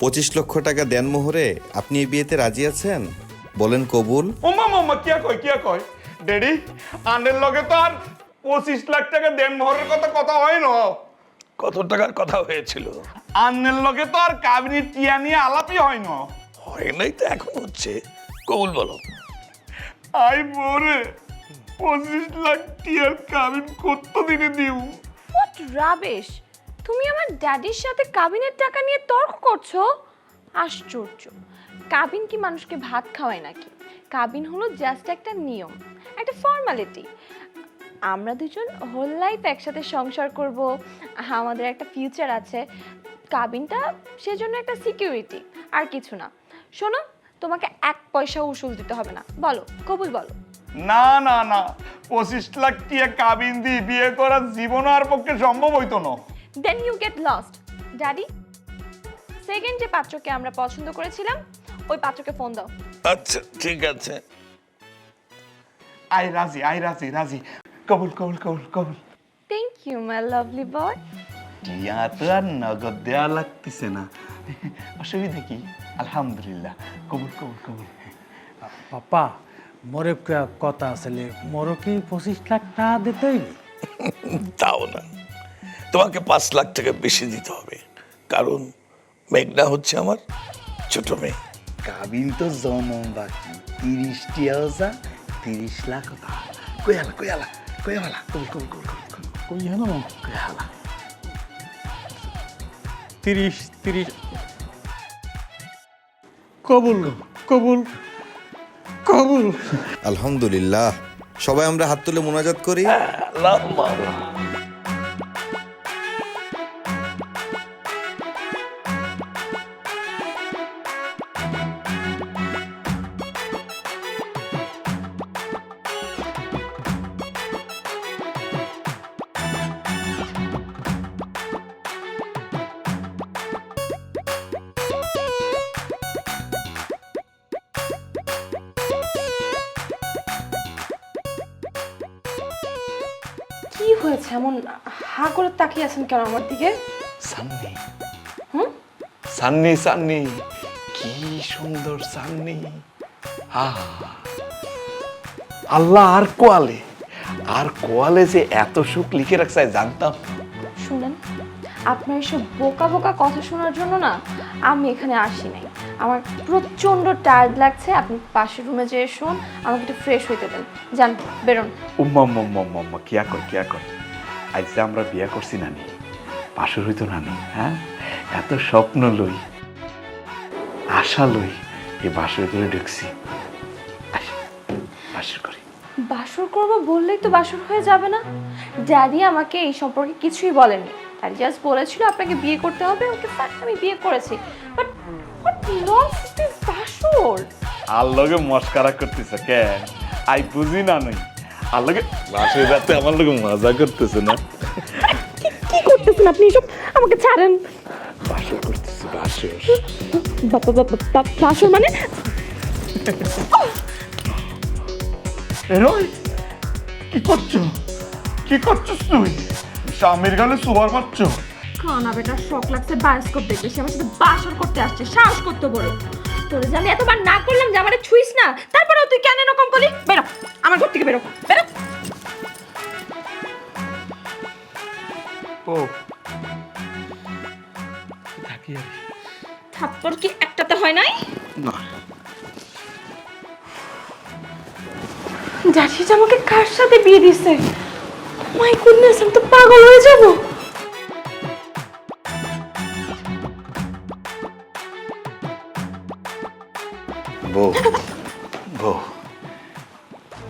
25 লক্ষ টাকা দেন মোহরে আপনি এই বিয়েতে রাজি আছেন? বলেন কবুল। ওমা মামা কিয়া কয় ড্যাডি আন্ডের লগে তো আর 25 লাখ টাকা দেন মোহরের কথা হয় না। কত টাকার কথা হয়েছিল? আন্নের লগে তো আর কাবিনী টিয়া নিয়ে আলাপই হয় না। হয় নাই তো এখন হচ্ছে। কবুল বলো। আই মোরে 25 লাখ টিয়ার কাবিন কত দিনে দিউ? What rubbish! তুমি আমার ড্যাডির সাথে কাবিনের টাকা নিয়ে তর্ক করছো? আশ্চর্য! কাবিন কি মানুষকে ভাত খাওয়ায় নাকি? কাবিন হলো জাস্ট একটা নিয়ম, একটা ফর্মালিটি। আমরা দুজন হোল লাইফ একসাথে সংসার করব, আমাদের একটা ফিউচার আছে। কাবিনটা সেজন্য একটা সিকিউরিটি, আর কিছু না। শোনো, তোমাকে 1 পয়সা উসুল দিতে হবে না। বলো, কবুল বলো। না না না, 25 লাখ টিয়া কাবিন দি বিয়ে করার জীবন আর পক্ষে সম্ভব হইতো না। Then you get lost. Daddy, second যে পাত্রকে আমরা পছন্দ করেছিলাম ওই পাত্রকে ফোন দাও। আচ্ছা ঠিক আছে। আই রাজি। কবুল। থ্যাংক ইউ মাই লাভলি বয়। টিয়া তো আর নগদ দেওয়া লাগতেছে না, অসুবিধা কি? আলহামদুলিল্লাহ, কবুল। পাপা মোরে কথা আসলে মোরও কি 25 লাখ টাকা দিতে হইবে? তাও না, তোমাকে 5 লাখ টাকা বেশি দিতে হবে, কারণ মেঘনা হচ্ছে আমার ছোট মেয়ে। কাবিন তো জনম বাকি 30 টিয়াও যা 30 লাখ কয়ালা কবুল কই জানো 30 কবুল। আলহামদুলিল্লাহ। সবাই আমরা হাত তুলে মোনাজাত করি। আল্লাহুম্মা কি হয়েছে, এমন হা করে তাকিয়ে আছেন কেন আমার দিকে? সান্নি কি সুন্দর সান্নি। আল্লাহ, আর কোয়ালে যে এত সুখ লিখে রাখছে জানতাম। শুনেন, আপনার এসব বোকা কথা শোনার জন্য না আমি এখানে আসি নাই। আমার প্রচন্ড টায়ার্ড লাগছে। আপনি পাশের রুমে যেয়ে শোন, আমাকে একটু ফ্রেশ হইতে দেন। যান, বেরোন। উম্মা কিয়া কয় আজ যে আমরা বিয়া করছি নানি, পাশর হইতো নানি। হ্যাঁ, এত স্বপ্ন লই, আশা লই এই বাসর করে ঢুকছি। বাসর করি। বাসর করবো বললেই তো বাসর হয়ে যাবে না? ড্যাডি আমাকে এই সম্পর্কে কিছুই বলেনি। ড্যাডি জাস্ট বলেছিল আপনাকে বিয়ে করতে হবে। ওকে ফাইন, আমি বিয়ে করেছি। বাট হোয়াট ননসেন্স ইজ বাসর? আর লগে মস্কারা করতেছে কেন? আই বুঝি না নই। আর লগে বাসর রাতে আমার লগে মজা করতেছে না? কি করতেছেন আপনি এসব? আমাকে ছাড়েন। বাসর করতেছে, বাসর। বাসর মানে? এরই কি করছিস তুই? স্বামীর গালে সুবার মারছ? খানা বেটা শখ লাগছে বায়োস্কোপ দেখবে, সে আমার সাথে বাসর করতে আসছে। সাহস করতে বলো তোরে যে আমি এতবার না করলাম যে আমারে ছুঁইস না, তারপরেও তুই কেন এরকম করলি? বেরো আমার ঘর থেকে, বেরো। ও থাকি আর থাপ্পড় কি একটাতে হয় নাই? না। জানিস আমাকে কার সাথে বিয়ে দিছে? মাই গুডনেস, আমি তো পাগল হয়ে যাব। বউ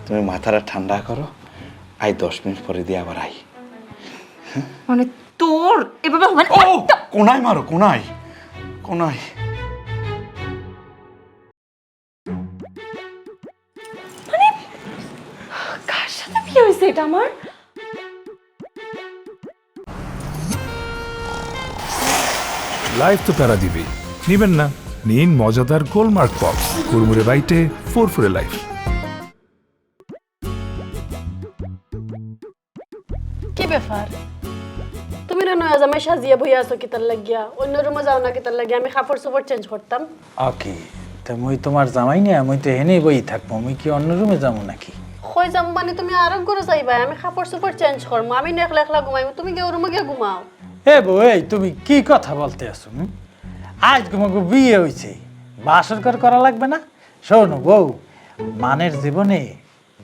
তুমি মাথাটা ঠান্ডা করো, আই 10 মিনিট পরে দিয়ে আবার আই। মানে তোর এভাবে হবে না? ও কোনায় মারো, কোনায়। মানে কার সাথে বিয়ে হয়েছে এটা আমার? লাইফ তো প্যারা দিবেই, নিবেন না? নিন মজাদার গোলমার্ক পপস, কুরমুরে বাইটে ফুরফুরে লাইফ। কি ব্যাপার, তুমি মনে নয় আজ আমি সাজিয়া বইয়া আছো কিতার লাগিয়া অন্য রুমে যাও না কিতার লাগিয়া আমি কাপড় চোপড় চেঞ্জ করতাম। ওকে, তা মুই তোমার জামাই না, মুই তো হেনেই বই থাকবো, মুই কি অন্য রুমে যাবো নাকি? কই যাম মানে তুমি আর ঘরে যাইবা, আমি কাপড় চোপড় চেঞ্জ করবো, আমি না একলা একলা ঘুমাইবো, তুমি গিয়ে রুমে গিয়ে ঘুমাও। এ বউ, এই তুমি কি কথা বলতে আছো? আজ তোমাকে বিয়ে হয়েছে, বাসর ঘর করা লাগবে না? শোনো বউ, মানের জীবনে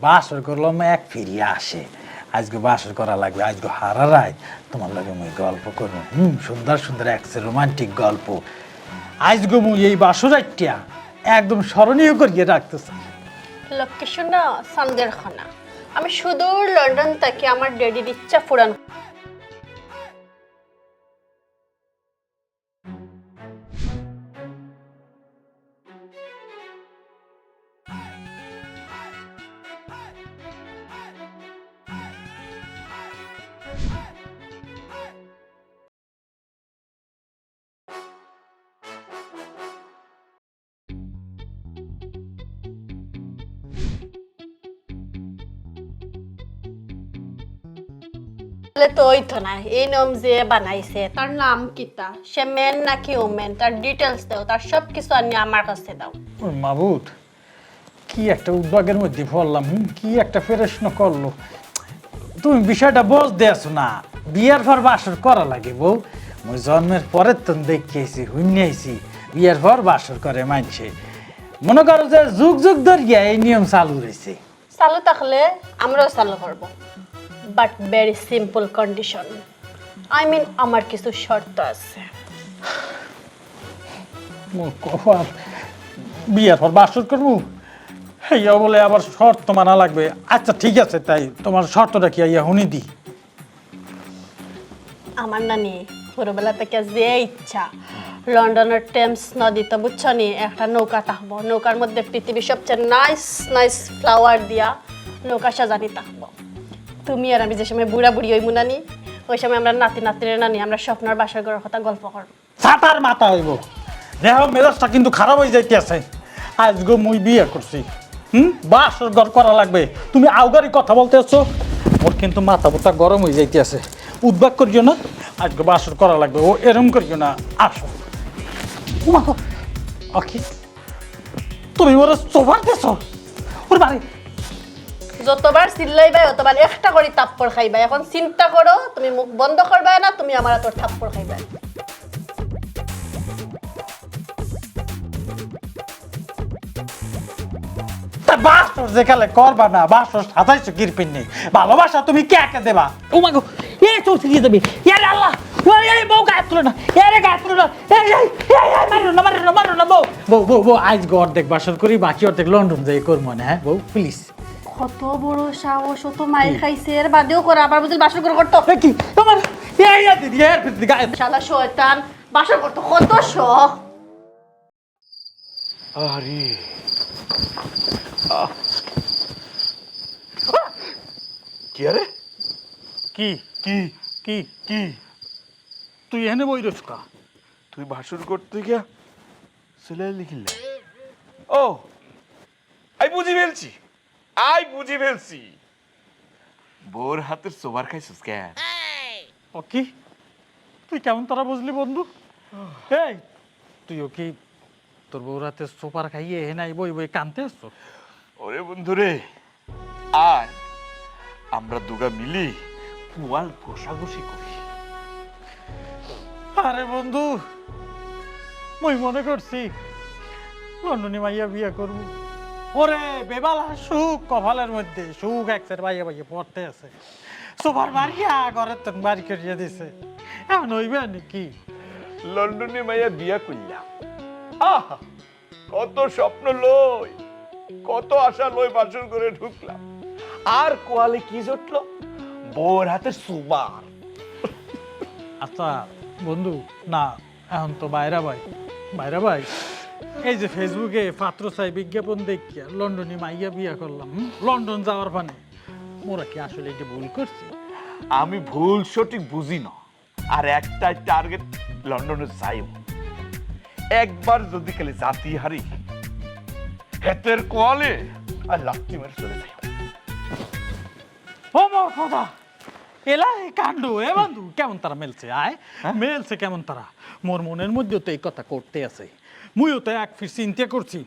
বাসর করলাম এক ফিরিয়ে আসে, আজকে বাসর করা লাগবে, আজকে হারারায় তোমার লাগে মুই গল্প করবো, সুন্দর সুন্দর একসে রোমান্টিক গল্প। আজকে মুই এই বাসরাইটা একদম স্মরণীয় করিয়ে রাখতে চাই। লোকেশন না সন্দের খানা, আমি সুদূর লন্ডন থেকে আমার ড্যাডির ইচ্ছা পূরণ। তো ওই তো না, এই নাম যে বানাইছে তার নাম কিতা, সে মেন নাকি ওমেন, তার ডিটেলস দাও, তার সব কিছু আনি আমার কাছে দাও। ওর মাবুদ, কি একটা উদ্যোগের মধ্যে পড়লাম, কি একটা প্রশ্ন করলো। তুমি বিষয়টা বুঝতে আসো না, বিয়ের পর বাসর করা লাগে বউ। মই জন্মের পরের তো দেখিয়েছি, হুইনিয়েছি বিয়ের পর বাসর করে মানছে। মনে করো যে যুগ যুগ ধরিয়া এই নিয়ম চালু রয়েছে। চালু থাকলে আমরাও চালু করব, but very simple condition. I mean আমার কিছু শর্ত আছে। বিয়ের পর বাসর করবো, ইয়া বলে আবার শর্ত মানা লাগবে। আচ্ছা ঠিক আছে, তাই তোমার শর্তটা কি ইয়া শুনি দি। আমার নানি ছোটবেলা থেকে যে ইচ্ছা লন্ডনের টেমস নদীতে বুঝছো নি একটা নৌকা থাকবো, নৌকার মধ্যে পৃথিবীর সবচেয়ে নাইস নাইস ফ্লাওয়ার দিয়া নৌকা সাজানি থাকবো। তুমি আর আমি যে সময় বুড়া বুড়ি হইমু নানি, ওই সময় আমরা নাতি নাতির নানি আমরা স্বপ্নের বাসার ঘরের কথা গল্প করবো। ছাতার মাথা হইব, দেহ মেজাজটা কিন্তু খারাপ হয়ে যাইতে আছে। আজকে মুই বিয়ে করছি, বাসর ঘর করা লাগবে, তুমি আউগারি কথা বলতে আছো। ওর কিন্তু মাথা বোতা গরম হয়ে যাইতে আছে। উদ্বাগ করিও না, আজকে বাসর করা লাগবে, ও এরম করিও না। আসো ওকে, তুমি ওরা সোফার দেছো ওর বাড়ি। যতবার চিল্লাইবা ততবার একটা করে থাপ্পড় খাইবা। এখন চিন্তা করো, তুমি মুখ বন্ধ করবা না, তুমি আমার তোর থাপ্পড় খাইবা। বাসর যেখানে করবা না, বাসর সাজাইছো কিরপিন নেই, ভালোবাসা তুমি কে কে দেবা? ও মা গো, এ চলছে কি দেবে? আরে আল্লাহ, এই বউ গায়ে তুলো না, আরে গায়ে তুলো না, মারো না বউ। বউ আজ অর্ধেক বাসর করি, বাকি অর্ধেক লন্ডন যাই করবো না। হ্যাঁ বউ প্লিজ। কত বড় সাহস, ও তো মাইর খাইছে, এর বাদেও করে আবার বুঝলি বাসর করে করতো কি তোমার দিদি গায়ে শালা শয়তান, বাসর করতো কত শখ। আরে কি আরে কি কি কি কি তুই এনে বই রসকা? তুই ভাষণ করতে গিয়া চলে লিখিলে? ও আই বুঝি ফেলছি বোর হাতের সোবার খাইছিস কেন? ও কি তুই কেমন তারা বুঝলি বন্ধু? এই তুইও কি তোর বউর হাতে সোপার খাইয়ে নাই বই বই কানতে আসছো? ওরে বন্ধু রে, আর আমরা দুগা মিলি পুয়াল ঘষাঘষি করি। আরে বন্ধু, মই মনে করছি লন্ডনে মাইয়া বিয়া করবো। ওরে বেবালা সুখ কপালের মধ্যে, সুখ একসের বাইয়া বাইয়া পড়তে আছে, সোফার মারিয়া ঘরের তো বাড়ি করিয়া দিছে। এমন হইবে নাকি? লন্ডনে মাইয়া বিয়া করলাম, আহা কত স্বপ্ন লই, কত আশা লই বাসর করে ঢুকলাম, আর কোয়ালে কি জুটলো? বোর হাতে সুবার। আচ্ছা বন্ধু, না এখন তো বাইরা ভাই এই যে ফেসবুকে পাত্র চাই বিজ্ঞাপন দেখিয়া লন্ডনে মাইয়া বিয়া করলাম, লন্ডন যাওয়ার পানে মোরা কি আসলে এটা ভুল করছি? আমি ভুল সঠিক বুঝি না, আর একটাই টার্গেট, লন্ডনে যাইব। একবার যদি খালি জাতি হারি, হেতের কোয়ালে আর লাত্তি মেরে চলে যাই। ও মোর খোদা, এলা এই কাণ্ড এ বন্ধু কেমন তারা মেলছে আয় মেলছে কেমন তারা মোর মনের মধ্যে তো এই কথা করতে আছে মুইও তো এক ফির চিন্তা করছি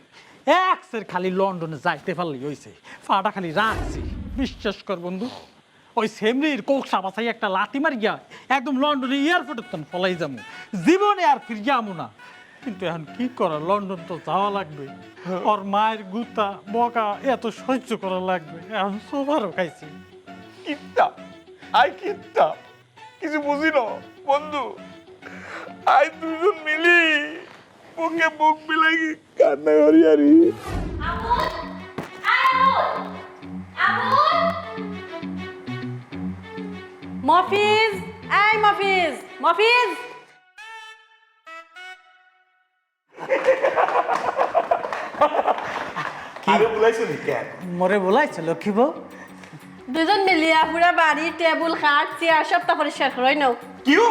একসের খালি লন্ডনে যাইতে পারলি হইছে ফাটা খালি রাখছি বিশ্বাস কর বন্ধু ওই সেমরির কোকসা বাসাই একটা লাথি মার গিয়া একদম লন্ডনে এয়ারপোর্টের তন ফলাই যাবো জীবনে আর ফির যাবো না কিন্তু এখন কি করা লন্ডন তো যাওয়া লাগবে ওর মায়ের গুতা বকা এত সহ্য করা লাগবে এখন সবারও খাইছি কিতাব কিতাব কিছু বুঝি না বন্ধু দুজন মিলি বুকে বুক মিলাই কান্না করি আরি মফিজ এই মফিজ মফিজ আরে বলাইছো নি কেন মরে বলাইছে লক্ষ্মী বউ দুজন মিলিয়া পুরা বাড়ি টেবিল খাট চেয়ার সবটা পরিষ্কার করে নাও কিউ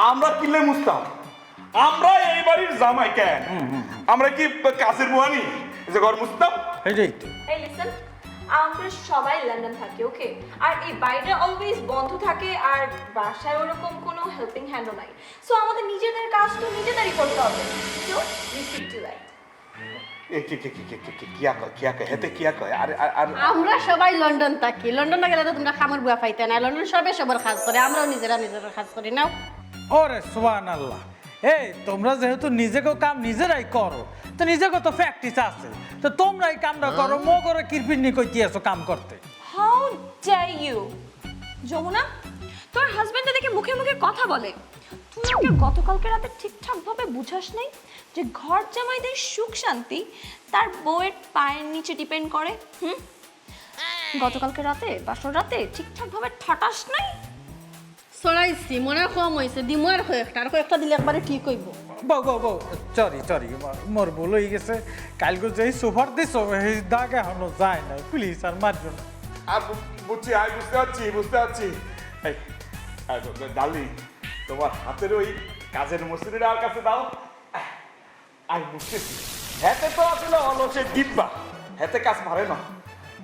আমরা কিলে মুস্তাম আমরা এই বাড়ির জামাই কেন আমরা কি কাছের বুয়ানি যে ঘর মুস্তাম এটাই তো এই লিসেন আমরা সবাই লন্ডন থাকি ওকে আর এই বাইরে অলওয়েজ বন্ধ থাকে আর বাসায় ওরকম কোনো হেল্পিং হ্যান্ডও নাই সো আমাদের নিজেদের কাজ তো নিজেদেরই করতে হবে so we stick to that কিয়া কয় হেতে কিয়া কয় আর আমরা সবাই লন্ডন থাকি লন্ডন না গেলে তো তোমরা খামার বুয়া পাইতে না লন্ডন সবাই সবার কাজ করে আমরাও নিজেরা কাজ করি নাও ওরে সুবহানাল্লাহ এই তোমরা যেহেতু নিজেকেও কাম নিজেরাই করো তো নিজেকেও তো প্র্যাকটিস আছে তো তোমরা এই কামটা করো মো করে কিরপিন্নি কইতে আসো কাম করতে হাউ ড্যার ইউ যমুনা তোর হাজবেন্ডে দেখে মুখে মুখে কথা বলে তুই ওকে গতকালকে রাতে ঠিকঠাক ভাবে বুঝাস নাই যে ঘর জামাইদের সুখ শান্তি তার বউয়ের পায়ের নিচে ডিপেন্ড করে গতকালকে রাতে বাসর রাতে ঠিকঠাক ভাবে ঠাটাস নাই চড়াইছি মনে কম হয়েছে দিমু আর কয়েকটা দিলে একবারে ঠিক হইব বউ বউ বউ সরি মোর ভুল হয়ে গেছে কালকে যেই সোফার দিছ এই দাগ এখনো যায় না প্লিজ আর মারજો না আর বুঝছি বুঝতে পারছি এই ডালি তোমার হাতের ওই কাজের মসুরিটা আর কাছে দাও আই বুঝতেছি হেতে তো আসলে অলসে ডিব্বা হেতে কাজ মারে না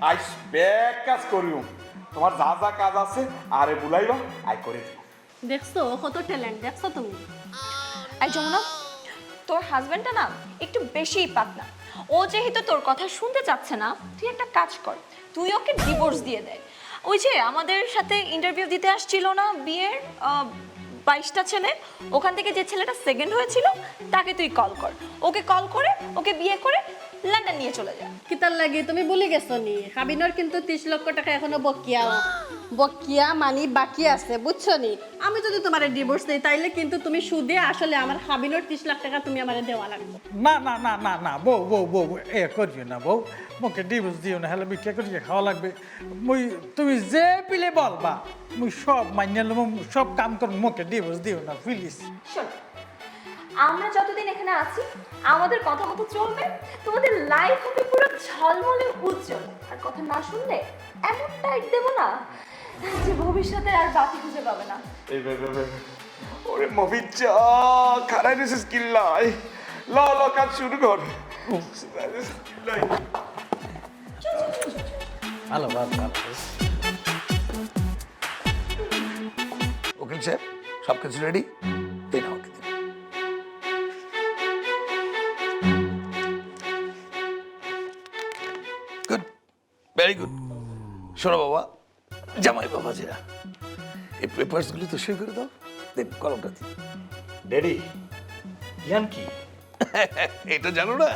আই ব্যাক কাজ করিও তোমার যা যা কাজ আছে আরে বুলাইবা আই করে দিব দেখছো কত ট্যালেন্ট দেখছো তুমি এই যমুনা তোর হাজবেন্ডটা না একটু বেশিই পাতলা ও যেহেতু তোর কথা শুনতে চাচ্ছে না তুই একটা কাজ কর তুই ওকে ডিভোর্স দিয়ে দে ওই যে আমাদের সাথে ইন্টারভিউ দিতে আসছিল না বিয়ের 22টা ছেলে ওখান থেকে যে ছেলেটা সেকেন্ড হয়েছিল তাকে তুই কল কর ওকে কল করে ওকে বিয়ে করে লন্ডন নিয়ে চলে যা কিতার লাগে তুমি বলে গেছো নি হাবিনর কিন্তু 30 লক্ষ টাকা এখনো বকিয়া মানি বাকি আছে বুঝছো নি আমি যদি তোমারে ডিভোর্স দেই তাইলে কিন্তু তুমি সুদে আসলে আমার হাবিনর 30 লাখ টাকা তুমি আমারে দেওয়া লাগবে না বউ এ করিও না বউ মোকে ডিভোর্স দিও না হলে বিক্রি করিয়ে খাওয়া লাগবে মুই তুমি যে পিলে বলবা মুই সব মান্য সব কাম কর মোকে ডিভোর্স দিও না প্লিজ শোন আমরা যতদিন এখানে আছি আমাদের কথা মতো চলবে তোমাদের লাইফ হবে পুরো ঝলমলে উজ্জ্বল আর কথা না শুনলে এমন টাইট দেবো না যে ভবিষ্যতে আর বাতি খুঁজে পাবে না এই ওরে মফিজা খারাই দিছিস কিল্লাই ল কাজ শুরু কর ভালো ওকে স্যার সব কিছু রেডি দিন আমাকে দিন গুড ভেরি গুড শোনো বাবা জামাই বাবা যেরা এই পেপারসগুলো তো সই করে দাও দেন কলমটা দিন ড্যাডি জ্ঞান কি এটা জানো না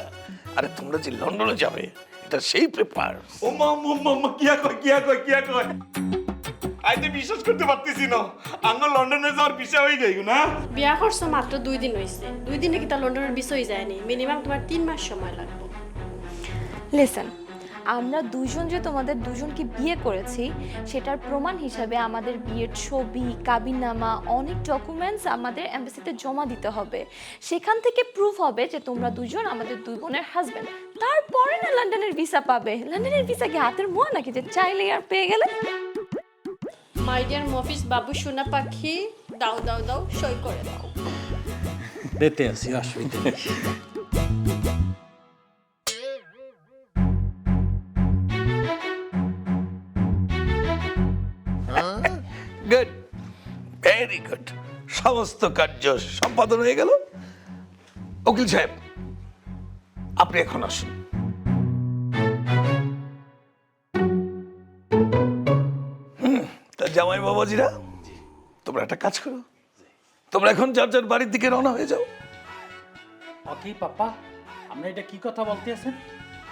আরে তোমরা যে লন্ডনে যাবে এটা সেই পেপার ও মা কিয়া কয় আইতে বিশ্বাস করতে পারতেছি না আঙ্গ লন্ডনে যাওয়ার বিষয় হয়ে গেল না বিয়া করছো মাত্র 2 দিন হইছে 2 দিনে কি তা লন্ডনের বিষয় যায়নি মিনিমাম তোমার 3 মাস সময় লাগবে লিসেন আমরা দুজন যে তোমাদের দুজনকে বিয়ে করেছি সেটার প্রমাণ হিসাবে আমাদের বিয়ের ছবি কাবিননামা অনেক ডকুমেন্টস আমাদের এমবাসিতে জমা দিতে হবে সেখান থেকে প্রুফ হবে যে তোমরা দুজন আমাদের দুই বোনের হাজবেন্ড তারপরে না লন্ডনের ভিসা পাবে লন্ডনের ভিসা কি হাতের মোয়া নাকি যে চাইলে আর পেয়ে গেলে মাই ডিয়ার মফিস বাবু সোনা পাখি দাও সই করে দাও দিতে আসি অসুবিধা নেই গুড, ভেরি গুড। সমস্ত কার্য সম্পাদন হয়ে গেল। উকিল সাহেব, আপনি এখন আসুন। তা জামাই বাবাজিরা, তোমরা একটা কাজ করো, তোমরা এখন যার যার বাড়ির দিকে রওনা হয়ে যাও। অকি পাপা, আপনি এটা কি কথা বলতে আছেন?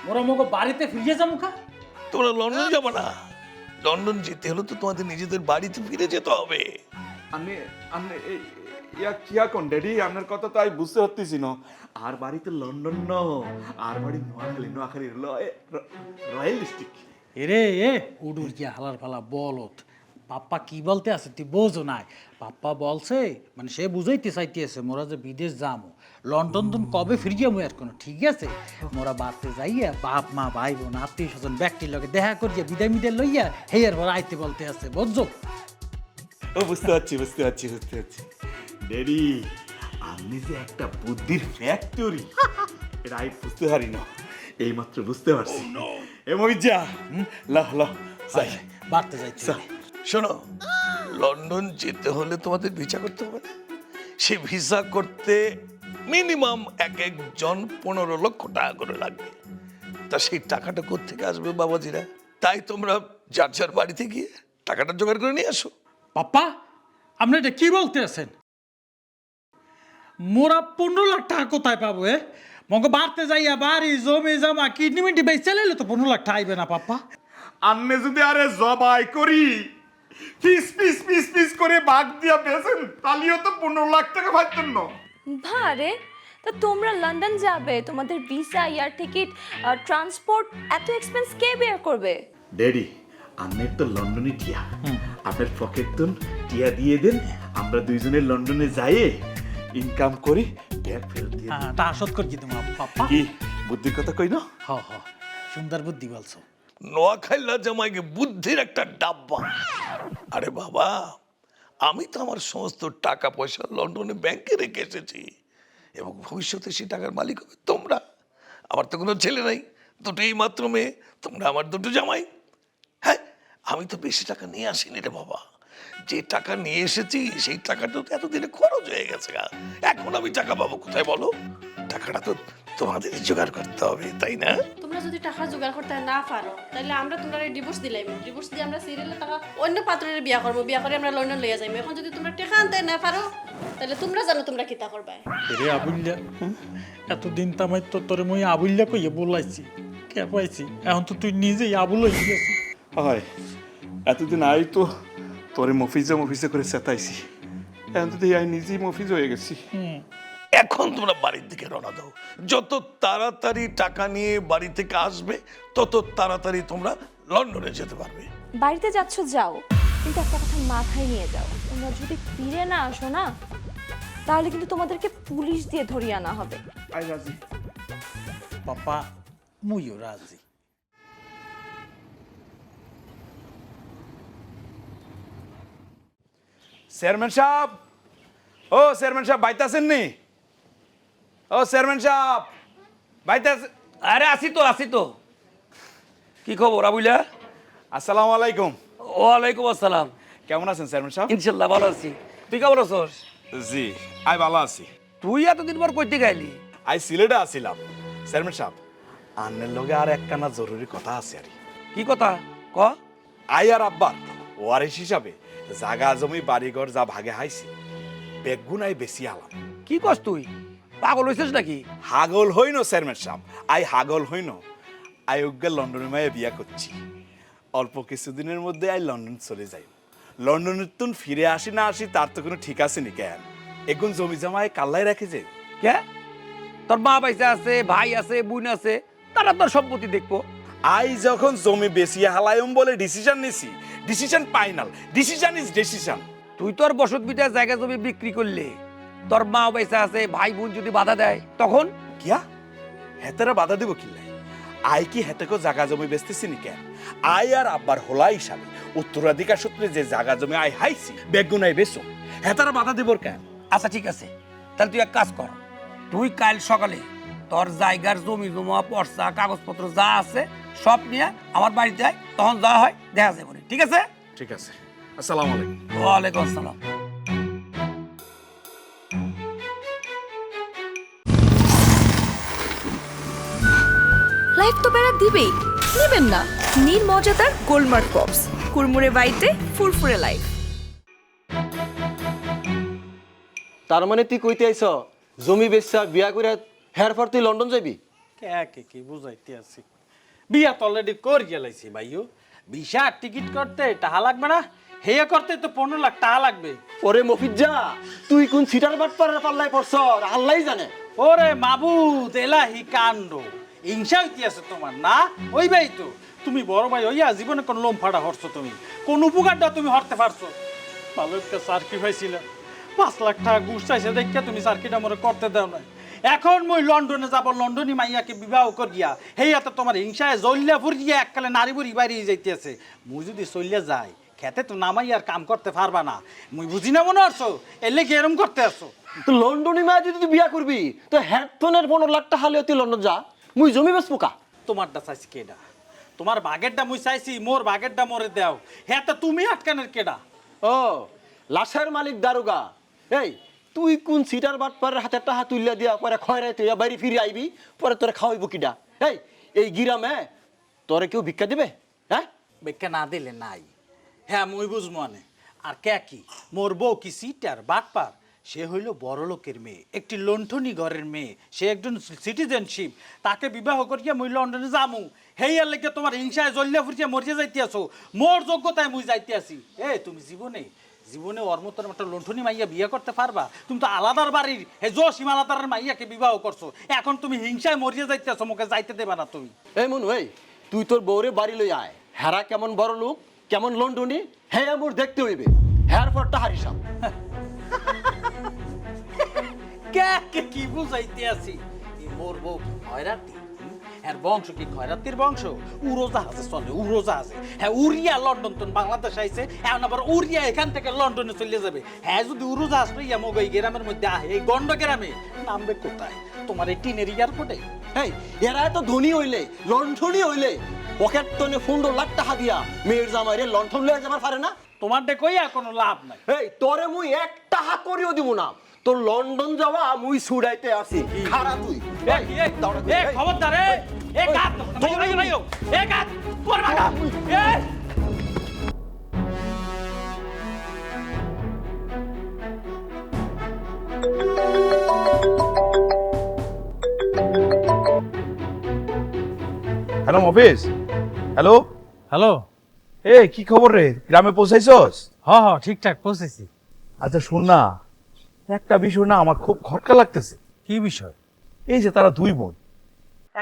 মোরা মগো বাড়িতে ফিরে যাবো কা? তোমরা লন্ডন যাবো না? লন্ডন যেতে হলে তো তোমাদের নিজেদের বাড়িতে ফিরে যেতে হবে। আপনি আপনি ইয়া কিয়া কোন ড্যাডি, আপনার কথা তো আমি বুঝতে পারতেছি না। আর বাড়িতে লন্ডন ন, আর বাড়ি নোয়াখালী রয়্যাল ডিস্ট্রিক্ট। এরে এ উডুর কি হালার ফালা বলত। পাপ্পা কি বলতে আছে তুই বোঝো নাই? পাপ্পা বলছে, মানে সে বুঝাইতে চাইতেছে মোরা যে বিদেশ যাবো, লন্ডন টন কবে ফিরিয়ে আর কোনো ঠিক আছে। মোরা বাড়তে যাইয়া বাপ মা ভাই বোন আত্মীয় স্বজন ব্যক্তির লগে দেখা করিয়া বিদায় মিদায় লইয়া হেয়ার পর আইতে বলতে আছে, বুঝছো? ও বুঝতে পারছি ড্যাডি, আপনি যে একটা বুদ্ধির ফ্যাক্টরি, এটা আমি বুঝতে পারি না, এইমাত্র বুঝতে পারছি। এ মবিজা লাহ লাহ যাই, বাড়তে যাইতে শোনো, লন্ডন যেতে হলে তোমাদের ভিসা করতে হবে না? সে ভিসা করতে মিনিমাম এক একজন 15 লক্ষ টাকা করে লাগবে। তা সেই টাকাটা কোত্থেকে আসবে বাবাজিরা? তাই তোমরা যার যার বাড়িতে গিয়ে টাকাটা জোগাড় করে নিয়ে আসো। পাপ্পা, আপনি এটা কি বলতে আছেন? মোরা 15 লাখ টাকা কোথায় পাবো? মগে বাড়তে যাইয়া বাড়ি জমি জমা কিডনি মিডনি বেচে লাইলে তো 15 লাখ টাকা আইবে না পাপ্পা। আপনি যদি আরে জবাই করি পিস পিস পিস পিস করে ভাগ দিয়া বেছেন, তাহলেও তো 15 লাখ টাকা পাইতেন না। ভারে, তা তোমরা লন্ডন যাবে, তোমাদের ভিসা, এয়ার টিকিট, ট্রান্সপোর্ট, এত এক্সপেন্স কে বেয়ার করবে? ড্যাডি, আপনার তো লন্ডনে টিয়া, আপনার পকেট তো টিয়া দিয়ে দেন, আমরা দুইজনে লন্ডনে যাইয়ে ইনকাম করি, ব্যাগ ফেরত দিয়ে হ্যাঁ, তা আসত করি তোমার পাপ্পা। কি বুদ্ধির কথা কই না? হ হ, সুন্দর বুদ্ধি বলছো। নোয়াখাইলা জামাইকে বুদ্ধির একটা ডাব্বা। আরে বাবা, আমি তো আমার সমস্ত টাকা পয়সা লন্ডনে ব্যাংকে রেখে এসেছি, এবং ভবিষ্যতে সেই টাকার মালিক হবে তোমরা। আমার তো কোনো ছেলে নাই, দুটোই মাত্র মেয়ে, তোমরা আমার দুটো জামাই। হ্যাঁ, আমি তো বেশি টাকা নিয়ে আসিনি রে বাবা। যে টাকা নিয়ে এসেছি সেই টাকাটা তো এতদিনে খরচ হয়ে গেছে। এখন আমি টাকা পাবো কোথায় বলো? টাকাটা তো তোমাদের জোগাড় করতে হবে, তাই না? তোমরা যদি টাকা জোগাড় করতে না পারো, তাহলে আমরা তোমরা ডিভোর্স দিলাম, ডিভোর্স দিয়ে আমরা সিরিয়ালে টাকা অন্য পাত্রের বিয়া করবো, বিয়া করে আমরা লন্ডন লইয়া যাইবো। এখন যদি তোমরা টাকা আনতে না পারো, তাহলে তোমরা জানো তোমরা কিতা করবে। রে আবুল্লা, এতদিন তামাই তো তোরে মই আবুল্লা কইয়ে বলাইছি, কে পাইছি, এখন তো তুই নিজেই আবুল হয়ে গেছিস। হয়, এতদিন আই তো তোরে মফিজে করে চেতাইছি, এখন তো আমি নিজেই মফিজ হয়ে গেছি। এখন তোমরা বাড়ির দিকে রওনা দাও। যত তাড়াতাড়ি টাকা নিয়ে বাড়ি থেকে আসবে, তত তাড়াতাড়ি তোমরা লন্ডনে যেতে পারবে। বাড়িতে যাচ্ছ যাও, কিন্তু একটা কথা মাথায় নিয়ে যাও, তোমরা যদি ফিরে না আসো না, তাহলে কিন্তু তোমাদেরকে পুলিশ দিয়ে ধরিয়ে আনা হবে। আই রাজি। পাপা, মুইও রাজি। চেয়ারম্যান সাহেব, ও চেয়ারম্যান সাহেব বাইতে আছেন নি? ও চেয়ারম্যান সাহেব বাইতে আছেন? আরে আসি তো। কি খবর আবুলা? আসসালামু আলাইকুম। ওয়ালাইকুম আসসালাম। কেমন আছেন চেয়ারম্যান সাহেব? ইনশাল্লাহ ভালো আছি। তুই কেমন আছস? জি, আই ভালো আছি। তুই এতদিন পর কইতে গেলি? আই সিলেটে আসিলাম। চেয়ারম্যান সাহেব, আন্নের লগে আর একখানা জরুরি কথা আছে। আর কি কথা ক? আই আর আব্বার ওয়ারিশ হিসাবে জাগা জমি বাড়িঘর যা ভাগে হাইছি, বেগুন আই বেশি আলাম। কি কস তুই? পাগল হইছিস নাকি? হাগল হইন চেয়ারম্যান সাহেব, আই হাগল হইন। আই উগ্গে লন্ডনে মায়ে বিয়া করছি। অল্প কিছুদিনের মধ্যে আই লন্ডন চলে যাই। লন্ডনের তুন ফিরে আসি না আসি তার তো কোনো ঠিক আছে নি কেন? এখন জমি জমায় কাল্লাই রাখে যে। কে? তোর মা পয়সা আছে, ভাই আছে, বোন আছে, তারা তোর সম্পত্তি দেখবো। আই যখন জমি বেশি হালায়ম বলে ডিসিশন নিছি, decision final, decision is decision. তুই তোর বসত বিটা জায়গা জমি বিক্রি করলে তোর মা পয়সা আছে, ভাই বোন যদি বাধা দেয় তখন? কিয়া হেতারা বাধা দিব কিল্লাই? আই কি হেতাকে জাগা জমি বেচতেছি নি কেন? আই আর আব্বার হোলা হিসাবে উত্তরাধিকার সূত্রে যে জাগা জমি আই হাইছি বেগুন আই বেচো, হেতারা বাধা দিবর কেন? আচ্ছা ঠিক আছে, তাহলে তুই এক কাজ কর, তুই কাল সকালে তোর জায়গার জমি জমা পর্চা কাগজপত্র যা আছে সব নিয়ে আমার বাড়িতে আয়, তখন যা হয় দেখা যাবে। ঠিক আছে? ঠিক আছে। আসসালামু আলাইকুম। ওয়ালাইকুম আসসালাম। লাইফ তো বেড়া দিবেই, নেবেন না? নীল মজাদার গোলমার্ক পপস, কুরমুরে বাইতে ফুরফুরে লাইফ। তার মানে তুই কইতে আইছ জমি বেচা বিয়া করে হের পর তুই লন্ডন যাবি? কে কি বুঝাইতে আছি, বিয়া তো অলরেডি কর গেলাইছি ভাইও। ভিসা টিকিট করতে টাকা লাগবে না, হেয়া করতে তো 15 লাখ টাকা লাগবে। ওরে মফিজ্জা, তুই কোন সিটার বাট পাল্লায় পড়ছ আল্লাহ জানে। ওরে মাবুদ এলাহি কাণ্ড, হিংসা হইতে আছে তোমার না? ওই ভাই তো তুমি বড় ভাই হইয়া জীবনে কোন লোম ফাটা হরছো, তুমি কোন উপকারটা তুমি হরতে পারছো? ভালো একটা সার্কি পাইছিল, 5 লাখ টাকা ঘুষ চাইছে দেখে তুমি সার্কিটা মনে করতে দাও না। এখন মই লন্ডনে যাব, লন্ডনী মাইয়াকে বিবাহ করিয়া হেয়াতে তোমার হিংসায় জল্লা ফুরিয়া এককালে নারী বুড়ি বাইরে যাইতেছে। মুই যদি চলিয়া যাই খেতে তো নামাই আর কাম করতে পারবা না, মুই বুঝি না মনে হরছো এলে কি এরম করতে আসছো? তো লন্ডনী মায়া যদি তুই বিয়া করবি তো হেডফোনের 15 লাখ টাকা হলেও তুই লন্ডন যা, মুই জমি বেচবো কা? তোমারটা চাইছি কেডা? তোমার বাগেরটা মুই চাইছি, মোর বাগেরটা মোরে দাও। হ্যাঁ তো তুমি আটকানের কেডা? ও লাশের মালিক দারোগা। এই তুই কোন সিটার বাট পারের হাতে টাকা তুলিয়া দিয়া পরে খয়রাই তুই বাড়ি ফিরে আইবি, পরে তোরে খাওয়াইবো কিডা? এই গিরামে তোরে কেউ ভিক্ষা দিবে? হ্যাঁ, বেকা না দিলে নাই। হ্যাঁ মুই বুঝবো আনে। আর কে কি মোর বউ কি সিটার বাটপার? সে হইল বড় লোকের মেয়ে, একটি লণ্ঠনী ঘরের মেয়ে, সে একজন সিটিজেনশিপ। তাকে বিবাহ করিয়া মুই লন্ডনে যামু, হেয়ার লেগে তোমার হিংসায় জ্বলিয়া ফুরিয়া মরিয়া যাইতে আসো। মোর যোগ্যতায় মুই যাইতে আসি। তুমি জীবনে ওর মতন একটা লণ্ঠনী মাইয়া বিয়ে করতে পারবা? তুমি তো আলাদার বাড়ির জসিম আলাদার মাইয়াকে বিবাহ করছো, এখন তুমি হিংসায় মরিয়া যাইতে আসো, মুখে যাইতে দেবা না তুমি। এই মনু, এই তুই তোর বউরে বাড়ি লই আয়। হেরা কেমন বড় লোক, কেমন লন্ডনী, হ্যাঁ মোর দেখতে হইবে। হ্যার পরটা হারিসাম। কে কি বুঝাইতে আছি? মোর বউ কি খয়রাতি? এর বংশ কি খয়রাতির বংশ? উড়োজাহাজে চলে, উড়োজাহাজে। হ্যাঁ উড়িয়া লন্ডন তো বাংলাদেশ আইছে, এখন আবার উড়িয়া এখান থেকে লন্ডনে চলে যাবে। হ্যাঁ যদি উড়োজাহাজ পাইয়া মগ এই গ্রামের মধ্যে আহে, এই গন্ড গ্রামে নামবে কোথায়? তোমার এই টিনের এয়ারপোর্টে? এই এরা এত ধনী হইলে, লন্ঠনী হইলে পকেট টনে 15 লাখ টাকা দিয়া মেয়ের জামাইরে লন্ঠন লয়ে যাবার পারে না? তোমার ডে কইয়া কোনো লাভ নাই। এই তোরে মুই 1 টাকা করিও দিব না, তোর লন্ডন যাওয়া মুই ছুড়াইতে আসি। খাড়া তুই খবরদার, হ্যালো মফিজ, হ্যালো। হ্যালো, কি খবর রে, গ্রামে পৌঁছাইছস? হ্যাঁ ঠিকঠাক পৌঁছেছি। আচ্ছা শোন না, একটা বিষয় না আমার খুব খটকা লাগতেছে। কি বিষয়? এই যে তারা দুই বোন,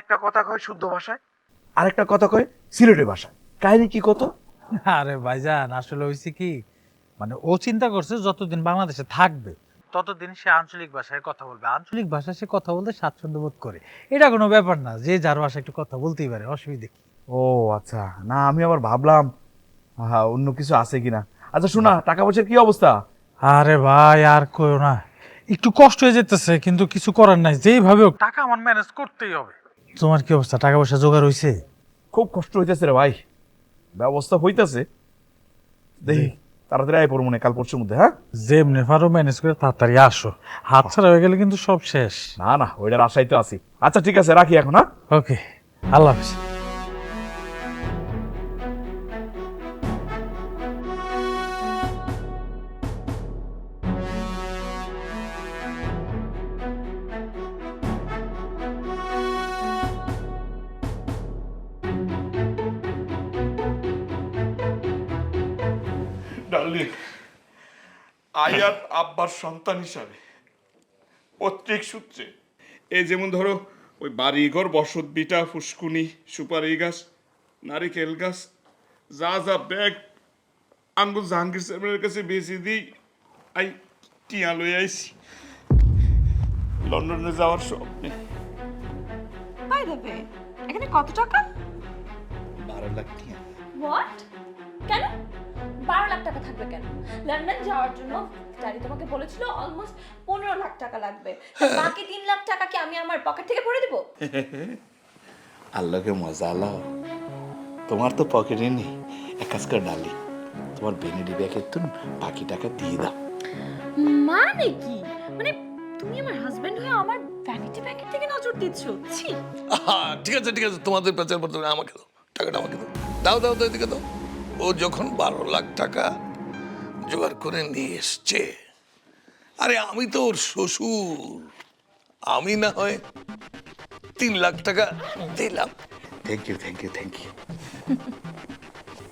একটা কথা কয় শুদ্ধ ভাষায়, আরেকটা কথা কয় সিলেটি ভাষায়। কাহিনী কি কত? আরে ভাইজান, আসলে হয়েছে কি, মানে ও চিন্তা করছে যতদিন বাংলাদেশে থাকবে ততদিন সে আঞ্চলিক ভাষায় কথা বলবে, আঞ্চলিক ভাষায় সে কথা বলতে স্বাচ্ছন্দ্য বোধ করে। এটা কোনো ব্যাপার না, যে যার ভাষায় একটু কথা বলতেই পারে, অসুবিধা কি? ও আচ্ছা, না আমি আবার ভাবলাম অন্য কিছু আছে কিনা। আচ্ছা শোনা, টাকা পয়সার কি অবস্থা? আরে ভাই আর কইও না, একটু কষ্ট হয়ে যেতেছে, কিন্তু কিছু করার নাই, যেইভাবে হোক টাকা আমার ম্যানেজ করতেই হবে। তোমার কি অবস্থা, টাকা পয়সা জোগাড় হইছে? খুব কষ্ট হইতেছে রে ভাই, ব্যবস্থা হইতেছে, দেখি তাড়াতাড়ি আয় পড়বো কাল পরশুর মধ্যে। হ্যাঁ যেমনি পারো ম্যানেজ করে তাড়াতাড়ি আসো, হাত ছাড়া হয়ে গেলে কিন্তু সব শেষ। না না, ওইটার আশাই তো আছি। আচ্ছা ঠিক আছে, রাখি এখন। হ্যাঁ ওকে, আল্লাহ হাফেজ। ডার্লিং, আয়াত আব্বার সন্তান হিসাবে পৈতৃক সূত্রে এই যেমন ধরো ওই বাড়িঘর, বসত বিটা, ফুসকুনি, সুপারি গাছ, নারিকেল গাছ, যা যা ব্যাগ আঙ্গুল জাহাঙ্গীর সাহেবের কাছে বেশি দিই, আই টিয়া লই আইছি লন্ডনে যাওয়ার স্বপ্নে। বাই দ্য ওয়ে, এখানে কত টাকা? 12 লাখ টিয়া। হোয়াট? কেন 12 লাখ টাকা থাকবে কেন? লন্ডন যাওয়ার জন্য ড্যাডি তোমাকে বলেছিল অলমোস্ট 15 লাখ টাকা লাগবে, বাকি 3 লাখ টাকা কি আমি আমার পকেট থেকে ভরে দেব? আল্লাহকে মজা আল্লাহ, তোমার তো পকেটে নেই। এক কাজ কর ডালি, তোমার বেনেডি ব্যাগের তো বাকি টাকা দিয়ে দাও। মানে কি? মানে তুমি আমার হাজবেন্ড হয়ে আমার ভ্যানিটি ব্যাগের থেকে নজর দিচ্ছ? ছি। ঠিক আছে ঠিক আছে, তোমাদের পেঁচার পর তুমি আমাকে দাও টাকাটা, আমাকে দাও দাও দাও দাও, এদিকে দাও। ও যখন 12 লাখ টাকা জোগাড় করে নিয়ে এসছে, আরে আমি তো ওর শ্বশুর, আমি না হয় 3 লাখ টাকা দিলাম। Thank you thank you thank you.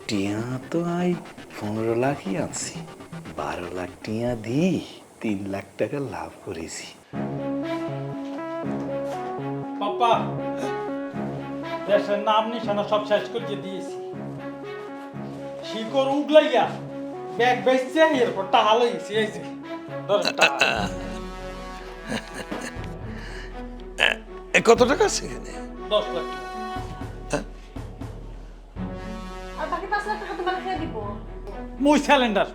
টিয়া তো আই 15 লাখই আনছি, 12 লাখ টিয়া দি 3 লাখ টাকা লাভ করেছি। পাপা দেশের নাম নিশানা সব শেষ করে দিয়েছি। শিকড় উগলাইয়া ব্যাগ বেচছে, এরপর টাকা লইছি। এই যে ধরেন টাকা। এ কত টাকা আছে এখানে? 10 লাখ টাকা। আর বাকি 5 লাখ টাকা তোমাকে খেয়ে দিব। মুই সিলিন্ডার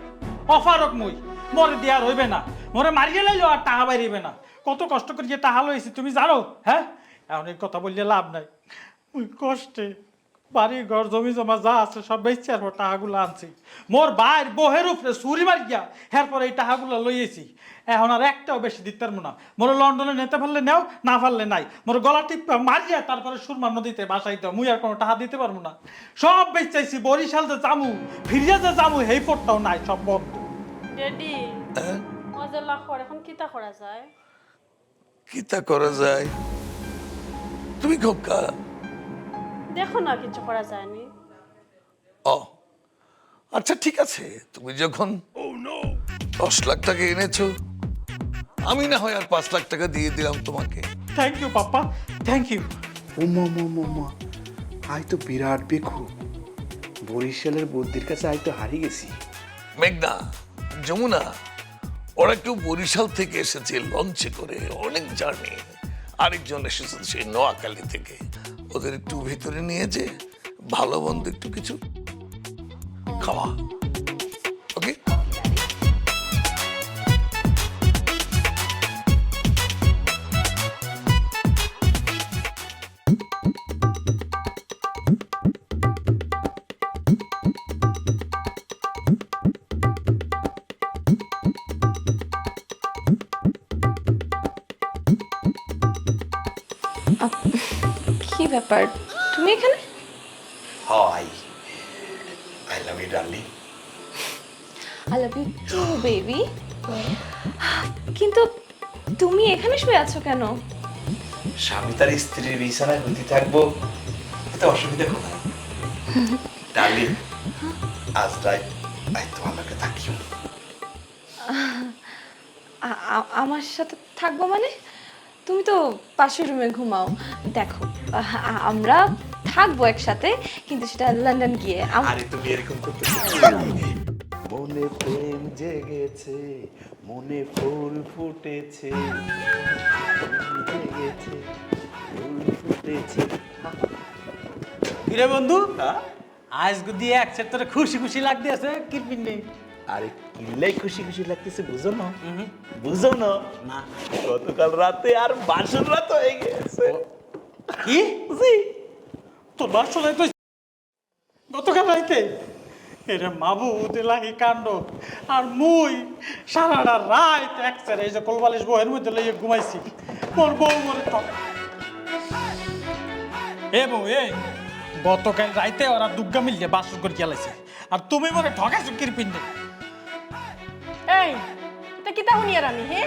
অফারক মুই মরে দেওয়ার হইবে না, মরে মারিয়ে লাইলো আর টাকা বাইরিবে না। কত কষ্ট করে যে টাকা লইছি তুমি জানো? হ্যাঁ, এখন এই কথা বললে লাভ নাই। মুই কষ্টে বাড়ি ঘর জমি জমা যা আছে সব বেচছি, আর টাকাগুলো আনছি। মোর ভাইয়ের বহের উপরে চুরি মার গিয়া এরপর এই টাকাগুলো লইয়েছি। এখন আর একটাও বেশি দিতে পারবো না। মোর লন্ডনে নিতে পারলে নেও, না পারলে নাই। মোর গলা টিপ মারিয়া তারপরে সুরমা নদীতে বাসাইতে, মুই আর কোনো টাকা দিতে পারবো না। সব বেচাইছি, বরিশাল যে জামু ফিরিয়া যে জামু এই পথটাও নাই, সব বন্ধ। ড্যাডি মজা লাখ এখন কিতা করা যায়? কিতা করা যায়? তুমি খোকা দেখো না কিছু করা যায়নি। ও আচ্ছা ঠিক আছে, তুমি যখন 10 লাখ টাকা এনেছো, আমি না হয় আর 5 লাখ টাকা দিয়ে দিলাম তোমাকে। Thank you papa, thank you. ওমা মা আই তো বিরাট বেখু, বরিশালের বুদ্ধির কাছে আই তো হারিয়ে গেছি। মেঘনা, যমুনা, ওরা কেউ বরিশাল থেকে এসেছে লঞ্চে করে, অনেক জার্নি। আরেকজন এসেছে সেই নোয়াখালী থেকে। ওদের একটু ভেতরে নিয়ে যে ভালো মন্দ একটু কিছু খাওয়া। ওকে কি ব্যাপার, তুমি এখানে? Hi I love you darling. I love you too baby. কিন্তু তুমি এখানে শুয়ে আছো কেন? স্বামী তার স্ত্রীর বিছানায় গতি থাকবো, এতে অসুবিধা কোথায়? ডার্লিং আজ রাত আই তোমার লগে থাকিও। আমার সাথে থাকবো মানে? তুমি তো পাশের রুমে ঘুমাও। দেখো, আমরা থাকবো একসাথে, কিন্তু সেটা লন্ডন গিয়ে। আরে তুমি এরকম করতে মনে প্রেম জেগেছে, মনে ফুল ফুটেছে, জেগেছে ফুল ফুটেছে। কিরে বন্ধু, আজ দিয়ে একসাথে তোরে খুশি খুশি লাগতে আছে কিরপিন নেই? আরে কিল্লাই খুশি খুশি লাগতেছে, বুঝো না? বুঝো না? না। গতকাল রাতে আর বাসর রাত হয়ে গেছে। কি তোর বাসর রাত গতকাল রাইতে? এরে মাবুদ এলাহি কাণ্ড। আর মুই সারাটা রাত একসাথে এই যে কোলবালিশ বইয়ের মধ্যে লইয়ে ঘুমাইছি। মোর বউ মরে ঠক। এ বউ এ, গতকাল রাইতে ওরা দুর্গা মিলিয়ে বাসর করে গেলাইছে, আর তুমি মরে ঠকাইছো কিরপিন নেই। এই এটা কিতা হুনিয়ার আমি হে?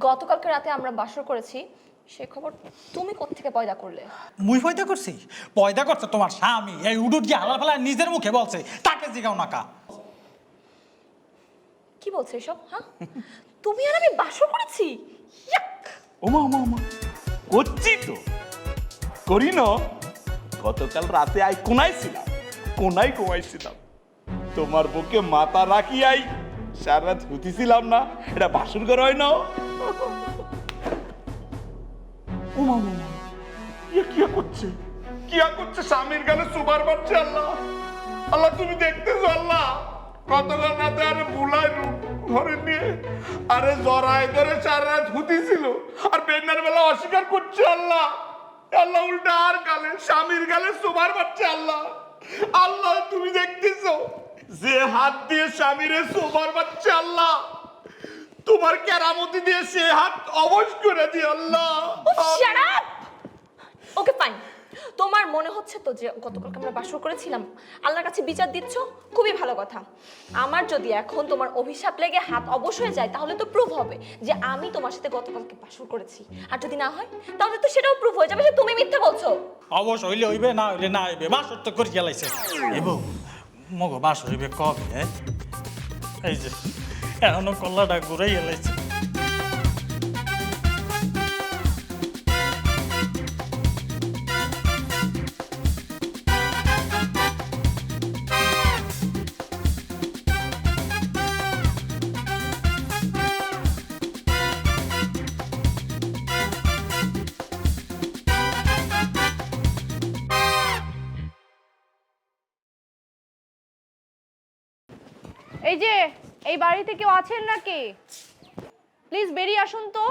গতকালকে রাতে আমরা বাসর করেছি, সে খবর তুমি কোত্থেকে পয়দা করলে? মুই পয়দা করছি? পয়দা করছে তোমার স্বামী। এই উডুট গিয়ে হালার ফালা নিজের মুখে বলছে, তাকে জিগাও না কা। কি বলছো এসব? হ্যাঁ, তুমি আর আমি বাসর করেছি? ওমা ওমা ওমা, করছি তো, করি না? গতকাল রাতে আই কোনায় ছিলাম, কোনায় ঘুমাইছিলাম, তোমার বুকে মাথা রাখি আই সারা রাত হুতিছিলাম না। এটা বাসর ঘর হয় না? ওমা ওমা, কিয়া করছে, কিয়া করছে? স্বামীর গালে সুবার মারছে। আল্লাহ আল্লাহ, তুমি দেখতেছো? আল্লাহ গতকাল রাতে আরে বুলাই ঘরে নিয়ে আরে জড়াই ধরে সারা রাত হুতিছিল, আর বেনার বেলা অস্বীকার করছে। আল্লাহ আল্লাহ, উল্টা আর গালে স্বামীর গালে সুবার মারছে। আল্লাহ আল্লাহ তুমি দেখতেছো যে হাত দিয়ে স্বামীরে সোবার বাচ্চা আল্লাহ তোমার কেরামতি দিয়ে সে হাত অবশ করে দিয়ে আল্লাহ। Shut up. ওকে ফাইন, তোমার মনে হচ্ছে তো যে গতকালকে আমরা বাসর করেছিলাম, আল্লাহর কাছে বিচার দিচ্ছ, খুবই ভালো কথা। আমার যদি এখন তোমার অভিশাপ লেগে হাত অবশ হয়ে যায় তাহলে তো প্রুভ হবে যে আমি তোমার সাথে গতকালকে বাসর করেছি, আর যদি না হয় তাহলে তো সেটাও প্রুভ হয়ে যাবে যে তুমি মিথ্যা বলছো। অবশ্য হইলে হইবে, না হইলে না হইবে, বাসর তো করে গেলাইছে। এবং মগো বাসর হইবে কবে? এই যে এখনো কল্লাটা ঘুরাই গেলাইছে। এই যে এই বাড়িতে কেউ আছেন নাকি? প্লিজ বেরিয়ে আসুন তো।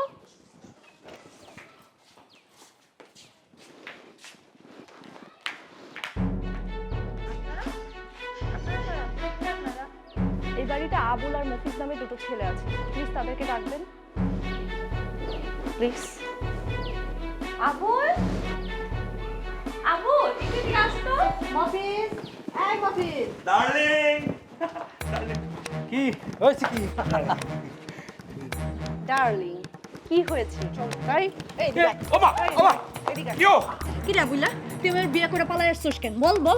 এই বাড়িতে আবুল আর মফিজ নামে দুটো ছেলে আছে, প্লিজ তাদেরকে ডাকবেন প্লিজ। আবুল, আবুল এদিকে আসতো। মফিজ, এই মফিজ। ডার্লিং কি হয়েছে কি? ডার্লিং কি হয়েছে? তাই এই দেখ। ওমা ওমা কিও কি রে বুইলা, তুই আমার বিয়ে করে পালাই আসছিস কেন? বল বল।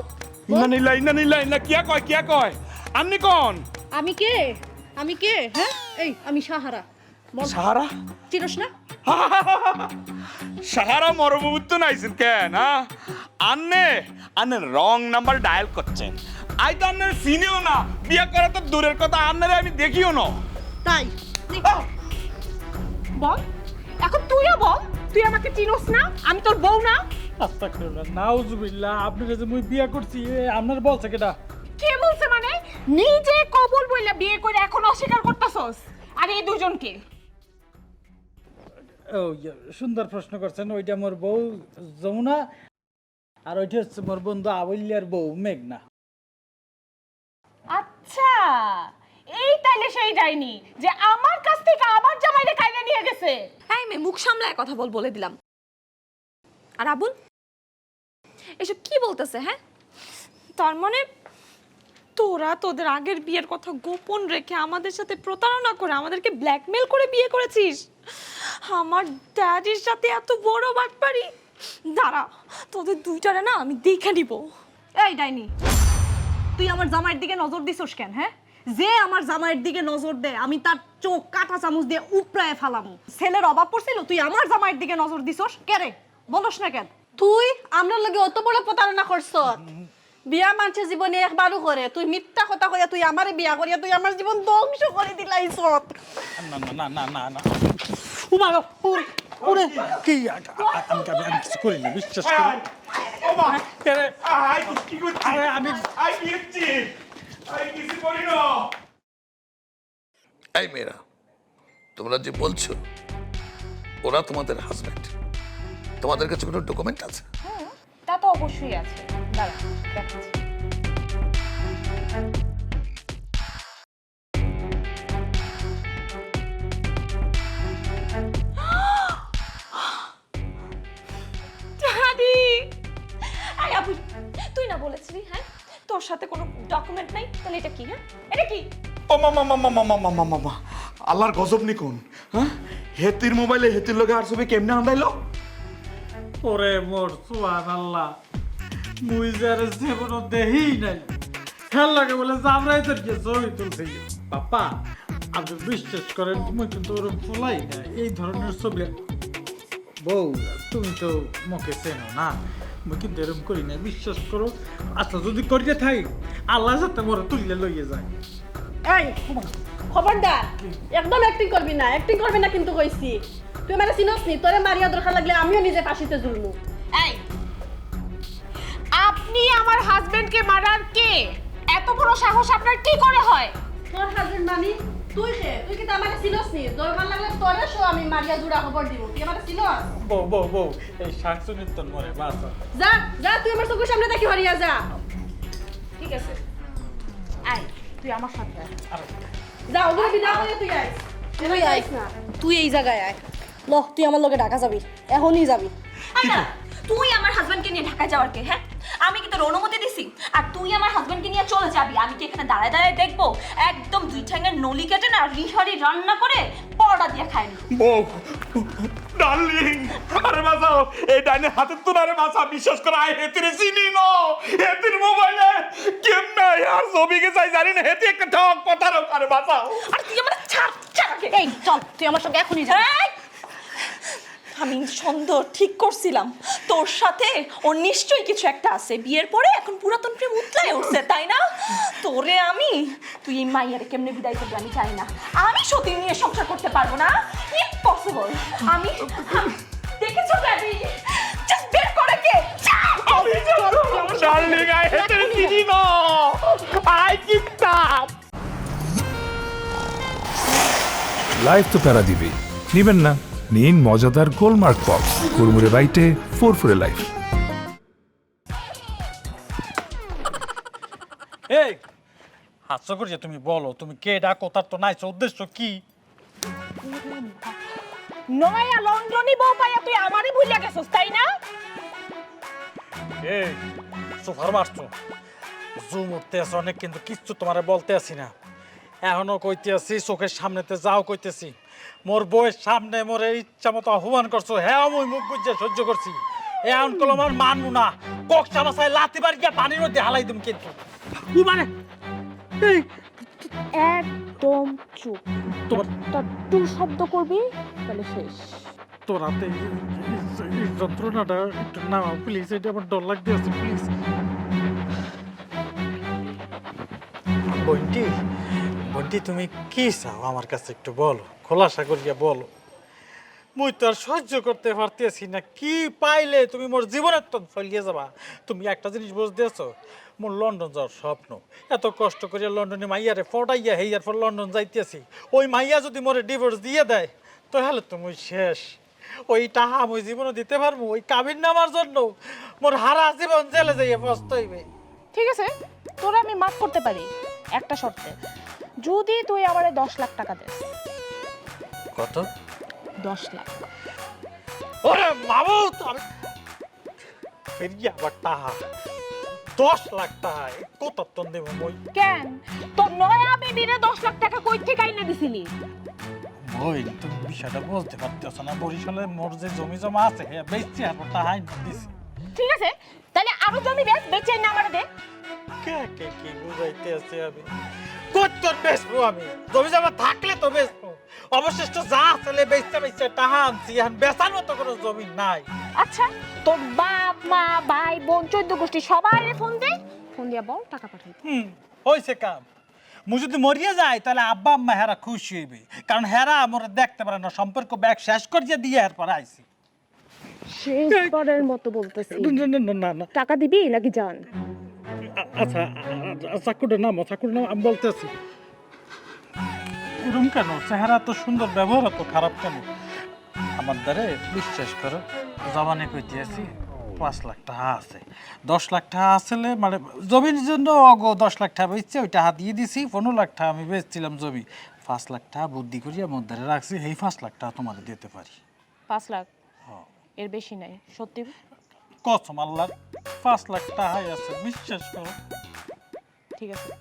ইন্না নিল্লা কিয়া কয় আপনি কোন? আমি কে? আমি কে? হ্যাঁ, এই আমি সাহারা। বল, সাহারা? চিনস না? সাহারা মরমুক্ত নাইছেন কেন? আন্নে রং নাম্বার ডায়াল করছেন। আই তো আপনার চিনিও না, বিয়ে করা তো দূরের কথা, আপনারে আমি দেখিও না। তাই বল, এখন তুইও বল, তুই আমাকে চিনোস না? আমি তোর বউ না? আস্তাগফিরুল্লাহ, নাউজুবিল্লাহ। আপনি যে মুই বিয়া করছি আপনার বলছে কেডা? কে বলছে মানে? নিজে কবুল বইলা বিয়ে করে এখন অস্বীকার করতেছস। আর এই দুজনকে? ও সুন্দর প্রশ্ন করছেন। ওইটা মোর বউ যমুনা, আর ওইটা হচ্ছে মোর বন্ধু আবুলিয়ার বউ মেঘনা। আচ্ছা, এই তাইলে সেই যায়নি যে আমার কাছ থেকে আমার জামাইরে কাইনা নিয়ে গেছে। এই মে, মুখ সামলায় কথা বল, বলে দিলাম। আর আবুল এসব কি বলতেছে? হ্যাঁ, তার মানে তোরা তোদের আগের বিয়ের কথা গোপন রেখে আমাদের সাথে প্রতারণা করে আমাদেরকে ব্ল্যাকমেল করে বিয়ে করেছিস? আমার ড্যাডির সাথে এত বড় বাটপারি! দাঁড়া, তোদের দুইটারে না আমি দেখে নিব। এই ডাইনি, তুই আমার জামাইয়ের দিকে নজর দিছস কেন? হ্যাঁ, যে আমার জামাইয়ের দিকে নজর দে আমি তার চোখ কাটা চামচ দিয়ে উপড়ায় ফেলামু। ছেলের অভাব পড়ছিল, তুই আমার জামাইয়ের দিকে নজর দিছস কে রে? বলস না কেন? তুই আমার লগে অত বড় প্রতারণা করছ। বিয়া মানুষের জীবনে একবারও করে, তুই মিথ্যা কথা কইয়া তুই আমারে বিয়া করিয়া তুই আমার জীবন ধ্বংস করে দিলাইছ। না না না না না না, উমা ওরে ওরে কি? আমি কিছু করি না, বিশ্বাস করি। ওমা আরে, আই কি করছিস? আরে আমি আই কি করছি? আই কিছু করি না। এই মেয়েরা, তোমরা যে বলছো ওরা তোমাদের হাজব্যান্ড, তোমাদের কাছে কোনো ডকুমেন্ট আছে? তা তো অবশ্যই আছে, দাঁড়া দেখাচ্ছি। ড্যাডি, আই আপু, তুই না বলেছিলি হ্যাঁ তোর সাথে কোনো ডকুমেন্ট নাই? তাহলে এটা কি? হ্যাঁ, এটা কি? ও মামা আল্লাহর গজব নি কোন? হ্যাঁ, হেতির মোবাইলে হেতির লগে আর ছবি কেমনে আন্দাইলো? ওরে মোর সুবহানাল্লাহ, মুই যারে জীবন দেহি নাই খেল লাগে বলে জামরাই তোর কি ছবি তুলছে। বাবা আপনি বিশ্বাস করেন, তুমি কিন্তু ওরকম ফুলাই না এই ধরনের ছবি। বউ তুমি তো মুখে চেনো না, মুই কিন্তু এরকম করি না, বিশ্বাস করো। আচ্ছা যদি করিতে থাকি আল্লাহ যাতে মোর তুলিলে লইয়ে যায়। এই খবরদার, একদম অ্যাক্টিং করবি না, অ্যাক্টিং করবি না কিন্তু কইছি। তুই মানে চিনস নি, তোরে মারিয়া দরকার লাগলে আমিও নিজে ফাঁসিতে ঝুলমু। এই, আপনি আমার হাজবেন্ডকে মারার কে? এত বড় সাহস আপনার কি করে হয়? তোর হাজবেন্ড মানি তুই কে? তুই কি আমারে চিনস নি? দরকার লাগলে তোরে শো আমি মারিয়া জুড়া খবর দিব। তুই আমারে চিনস? বউ বউ বউ এই শাকসুনির তোর মরে বাস। যা যা, তুই আমার চোখের সামনে দেখি হারিয়া যা। ঠিক আছে আয় তুই আমার সাথে আয় যাও তুমি বিদায় করে তুই আইস তুই আইস না তুই এই জায়গায় আয় ল তুই আমার লগে ঢাকা যাবি এখনই যাবি আচ্ছা তুই আমার হাজবেন্ডকে নিয়ে ঢাকায় যাওয়ার কে হ্যাঁ আমি কি তোর অনুমতি দিছি আর তুই আমার হাজবেন্ডকে নিয়ে চলে যাবি আমি কি এখানে দাঁড়ায় দাঁড়ায় দেখবো একদম দুই ঠ্যাঙের নলি কেটে না রিহারি রান্না করে পরোটা দিয়ে খাই নি বউ ডার্লিং আরে বাঁচাও এই ডাইনে হাতের তোলারে বাঁচা বিশ্বাস করে আই হেতিরে চিনি ন হেতির মোবাইলে কেমনে আর ছবিকে চাই জানি না হেতি একটা ঠক কথার আরে বাঁচাও আর তুই আমার ছাড় ছাড় এই চল তুই আমার সঙ্গে এখনই যা আমি সন্দেহ ঠিক করছিলাম তোর সাথে ওর নিশ্চয়ই কিছু একটা আছে বিয়ের পরে এখন পুরাতন প্রেম উতলায় উঠছে তাই না তোরে আমি তুই এই মাইয়ারে কেমনে বিদায় করবি আমি জানি না আমি সতী নিয়ে সংসার করতে পারবো না ইম্পসিবল আমি দেখেছো ড্যাডি জাস্ট বের করে কে ডার্লিং আই হেতিরে চিনি ন আই কিপটাপ লাইফ তো প্যারা দিবেই নিবেন না নিন মজাদার গোলমার্ক পপস কুরমুরে বাইটে ফুরফুরে লাইফ। এই হাস্য করিয়া তুমি বলো তুমি কে ডাকো তার তো নাইছো উদ্দেশ্য কি? নয়া লন্ডনি বউ পাইয়া তুই আমারই ভুলিয়া গেছস তাই না এই সুপার মারছো জুম উঠতে আছে অনেক কিন্তু কিচ্ছু তোমারে বলতে আসি না এখনো কইতে আছি চোখের সামনেতে যাও কইতেছি মোর বউয়ের সামনে মোরে ইচ্ছা মতো অপমান করছো হ্যাঁ আমি মুখ বুঝে সহ্য করছি এখন কল আমার মানবো না কক চামাচায় লাতি বার গিয়া পানির মধ্যে হালাই তুমি কিন্তু মানে এই একদম চুপ তোমার টু শব্দ করবি তাহলে শেষ তোর হাতে এই যন্ত্রণাটা একটু নামা প্লিজ এটা আমার ডর লাগতে আছে প্লিজ বন্টি বন্টি তুমি কি চাও আমার কাছে একটু বলো খোলাসা করিয়া বলো মুই তো আর সহ্য করতে পারতেছি না কি পাইলে তুমি মোর জীবনের তো চলিয়ে যাবা তুমি একটা জিনিস বুঝতে আছো মোর লন্ডন যাওয়ার স্বপ্ন এত কষ্ট করিয়া লন্ডনে মাইয়ারে ফটাইয়া হেয়ার পর লন্ডন যাইতেছি ওই মাইয়া যদি মোরে ডিভোর্স দিয়ে দেয় তাহলে তো মুই শেষ ওই টাহা মুই জীবনে দিতে পারবো ওই কাবিন নামার জন্য মোর হারা জীবন জেলে যাইয়া পস্তাইবে ঠিক আছে তোরা আমি মাফ করতে পারি একটা শর্তে যদি তুই আমারে 10 লাখ টাকা দেস কত 10 লাখ ওরে মামুদ আমি ফেরিয়া আবার টাহা 10 লাখ টাকা কত তন দেব মই কেন তোর নয়া বেবিরে 10 লাখ টাকা কই থেকে আইনা দিছিলি ওই তুমি বিষয়টা বলতে পারতেছ না বরিশালে মোর যে জমি জমা আছে হ্যাঁ বেচছি আর টাকা দিছি ঠিক আছে তাহলে আরো জমি বেচে না আমারে দে কে কে কি বুঝাইতে আছে আমি কত বেচবো আমি জমি জমা থাকলে তো বেচবো অবশিষ্ট যা আছে বেচতে টাকা আনছি এখন বেচার মতো কোনো জমি নাই আচ্ছা তোর বাপ মা ভাই বোন 14 গোষ্ঠী সবাইরে ফোন দিয়া বল টাকা পাঠাই হইছে কাম মু যদি মরিয়ে যাই তাহলে আব্বা আম্মা হেরা খুশি হইবে কারণ হেরা আমার দেখতে পারে না সম্পর্ক ব্যাগ শেষ করিয়ে দিয়ে এরপর আইছি শেষবারের মতো বলতেছি না টাকা দিবি নাকি জান আচ্ছা চাকুটার নাম আমি বলতেছি এরকম কেন চেহারা তো সুন্দর ব্যবহার তো খারাপ কেন আমার দ্বারে বিশ্বাস করো জবানে কইতে আছি 5 লাখ টাকা আছে 10 লাখ টাকা আসলে মানে জমির জন্য অগো 10 লাখ টাকা বেচছে ওই টাকা দিয়ে দিছি 15 লাখ টাকা আমি বেচছিলাম জমি 5 লাখ টাকা বুদ্ধি করিয়া আমার দ্বারে রাখছি এই 5 লাখ টাকা তোমাদের দিতে পারি 5 লাখ এর বেশি নাই সত্যি কসম আল্লাহর 5 লাখ টাকাই আছে বিশ্বাস করো ঠিক আছে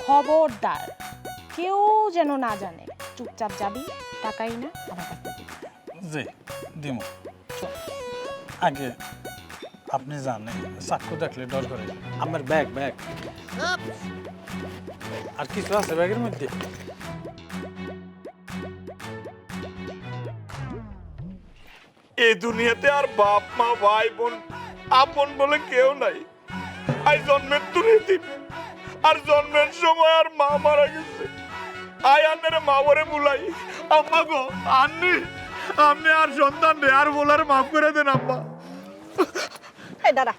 খবরদার কেউ যেন না জানে চুপচাপ যাবি টাকাই না আমার কাছে জি দিমু আগে আপনি জানেন চাকু দেখলে ডর করে আমার ব্যাগ আর কিছু আছে ব্যাগের মধ্যে এই দুনিয়াতে আর বাপ মা ভাই বোন আপন বলে কেউ নাই আই জন্মের তুলে দিন আর জন্মের সময় আর মা মারা গেছে আই আন্নের মা বলে বুলাই আম্মা গো আপনি আর সন্তান রে আর বলার মাফ করে দেন আম্মা এই দাঁড়া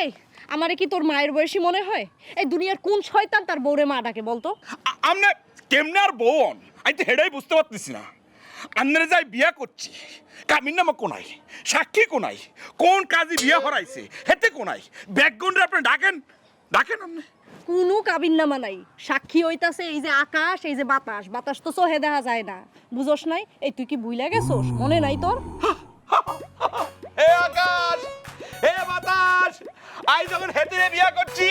এই আমারে কি তোর মায়ের বয়সী মনে হয় এই দুনিয়ার কোন শয়তান তার বউরে মা ডাকে বলতো আমনে কেমনে আর বোন আমি তো হেডাই বুঝতে পারতেছি না আন্নারে যাই বিয়া করছি কামিন নামা কোনাই সাক্ষী কোনাই কোন কাজে বিয়া হরাইছে হেতে কোনাই ব্যাকগ্রাউন্ডে আপনি ডাকেন ডাকেন আপনি কোনো কাবিন নামা নাই, সাক্ষী হইতাছে এই যে আকাশ, এই যে বাতাস। বাতাস তো চোখে দেখা যায় না, বুঝোস নাই? এই তুই কি ভুইলা গেছোস? মনে নাই তোর? হে আকাশ হে বাতাস আই যখন হেতে বিয়া করছি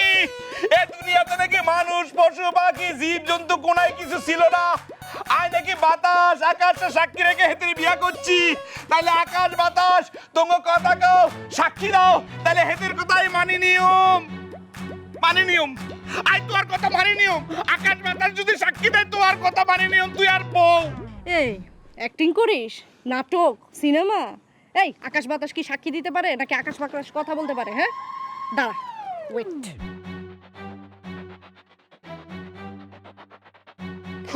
এ দুনিয়াতে নাকি মানুষ পশু পাখি জীব জন্তু কোনাই কিছু ছিল না। আই নাকি বাতাস আকাশটা সাক্ষী রেখে হেতে বিয়া করছি। তাইলে আকাশ বাতাস তোমার কথা কও সাক্ষী দাও, তাইলে হেতের কথাই মানি নিয়ম মানি নিয়ম। আই তোর কথা মানি নিয়ম। আকাশ বাতাস যদি সাক্ষী দেয় তোর কথা মানি নিয়ম। তুই আর বউ এই অ্যাক্টিং করিস? নাটক, সিনেমা? এই আকাশ বাতাস কি সাক্ষী দিতে পারে নাকি আকাশ বাতাস কথা বলতে পারে? হ্যাঁ, দাঁড়া, ওয়েট।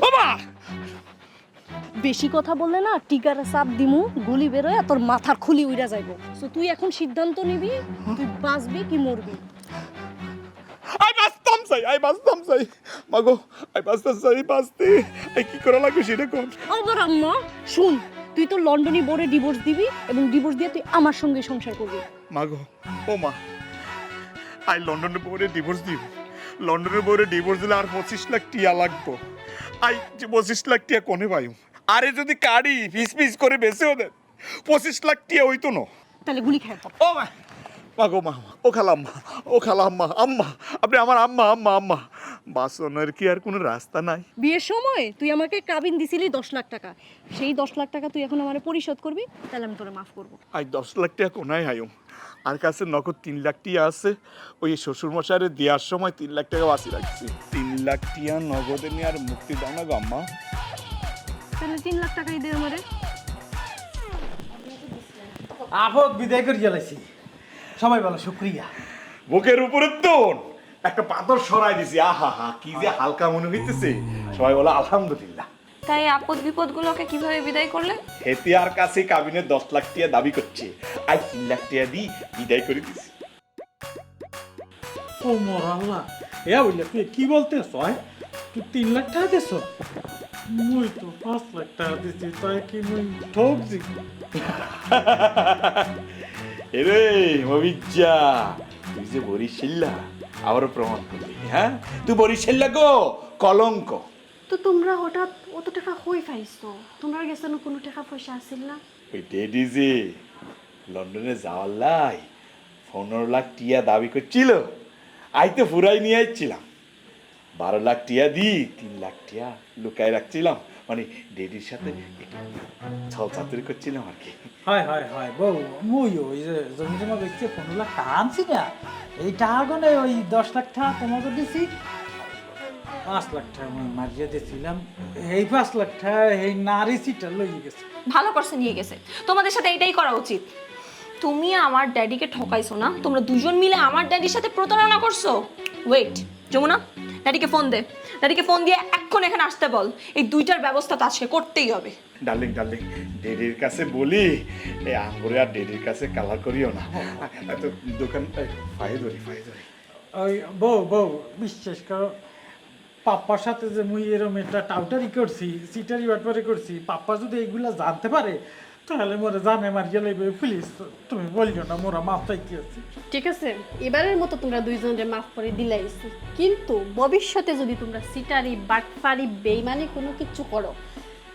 ওমা বেশি কথা বললে না টিকারে চাপ দিমু, গুলি বেরোয় তোর মাথার খুলি উইরা যাইব। সো তুই এখন সিদ্ধান্ত নিবি তুই বাঁচবি কি মরবি। আই বাঁচতাম চাই মাগো, আই বাঁচতে চাই বাঁচতে। আই কি করা লাগবে সেটা কোন? আমার আম্মা শুন, তুই তো লন্ডনে বোর্ডে ডিভোর্স দিবি এবং ডিভোর্স দিয়ে তুই আমার সঙ্গে সংসার করবি। মাগো ও মা, আই লন্ডনের বউরে ডিভোর্স দিব। লন্ডনের বউরে ডিভোর্স দিলে আর 25 লাখ টিয়া লাগবো। আই যে 25 লাখ টিয়া কোনে পাইম? আরে যদি কাড়ি পিস পিস করে বেচেও দেন 25 লাখ টিয়া হইতো না। তাহলে গুলি খেয়ে পড়। ও মা মাগো মা, ও খালাম্মা, ও খালাম্মা, আম্মা আপনি আমার আম্মা আম্মা আম্মা। বাসনের কি আর কোনো রাস্তা নাই? বিয়ের সময় তুই আমাকে কাবিন দিছিলি 10 লাখ টাকা, সেই 10 লাখ টাকা তুই এখন আমারে পরিশোধ করবি, তাহলে আমি তোরে মাফ করব। আই 10 লাখ টাকা কোনায় হাইম? আর কাছে নগদ 3 লাখ টিয়া আছে। ওই শ্বশুর মশাইরে দেওয়ার সময় 3 লাখ টাকা বাঁচি রাখছি। 3 লাখ টিয়া নগদে নিয়ে আর মুক্তি দাও না গো আম্মা। তাহলে 3 লাখ টাকাই দে আমারে। আপদ বিদায় করে জ্বালাইছি, সবাই বলো শুক্রিয়া। বুকের উপরে তোন একটা পাথর সরাই দিছি। আহা হা কি যে হালকা মনে হইতেছে। সবাই বলো আলহামদুলিল্লাহ। তাই আপদ বিপদগুলোকে কিভাবে বিদায় করলে? হেতিয়ার কাছে কাবিনে 10 লাখ টিয়া দাবি করছে, আই 3 লাখ টিয়া দি বিদায় করে দিছি। ও মোর আল্লাহ, এ বললে তুই কি বলতেছ? তুই 3 লাখ টাকা দিছ? মুই তো 5 লাখ টাকা দিছি, তাই কি মুই ঠকছি? এরে মবিজ্জা, তুই যে বরিশাল্লা আবারও প্রমাণ করলি। হ্যাঁ তুই বরিশাল্লা গো কলঙ্ক। তো তোমরা হঠাৎ অত টাকা কই পাইছো? তোমরা গেছে না কোনো টাকা পয়সা আসিল না? ওই ডেডি যে লন্ডনে যাওয়ার লাই 15 লাখ টিয়া দাবি করছিল, আইতে ফুরাই নিয়ে আসছিলাম। 12 লাখ টিয়া দি 3 লাখ টিয়া লুকায় রাখছিলাম, মানে ডেডির সাথে ছল চাতুরি করছিলাম আর কি। হয় হয় হয় বউ, মুই ওই যে জমি জমা বেচতে 15 লাখ টাকা আনছি না, এই টাকা গনে ওই 10 লাখ টাকা তোমাকে দিছি, 5 লাখ টাকা আমি মারিয়ে দিয়েছিলাম। এই 5 লাখ টাকা এই নারী সিটা লইয়ে গেছে। ভালো করছে নিয়ে গেছে। তোমাদের সাথে এটাই করা উচিত। তুমি আমার ড্যাডিকে ঠকাইছো না, তোমরা দুজন মিলে আমার ড্যাডির সাথে প্রতারণা করছো। ওয়েট যমুনা, ড্যাডিকে ফোন দে। ড্যাডিকে ফোন দিয়ে এখন এখানে আসতে বল। এই দুইটার ব্যবস্থা তো আজকে করতেই হবে। ডার্লিং ডার্লিং, ডেডির কাছে বলি এই আঙ্গুরে আর ডেডির কাছে কালার করিও না। এত দোকান ফায়ে ধরি ফায়ে ধরি। ওই বউ বউ বিশ্বাস করো, পাপ্পার সাথে যে মুই এরম একটা টাউটারি করছি, সিটারি বাটপারি করছি, পাপ্পা যদি এইগুলা জানতে পারে তাহলে মোরা জানে মারিয়ে লাইবে। প্লিজ তুমি বলিও না, মোরা মাপ চাইতে আছি। ঠিক আছে, এবারের মতো তোমরা দুইজনকে মাফ করে দিলাইছি, কিন্তু ভবিষ্যতে যদি তোমরা সিটারি বাটপারি বেইমানি কোনো কিছু করো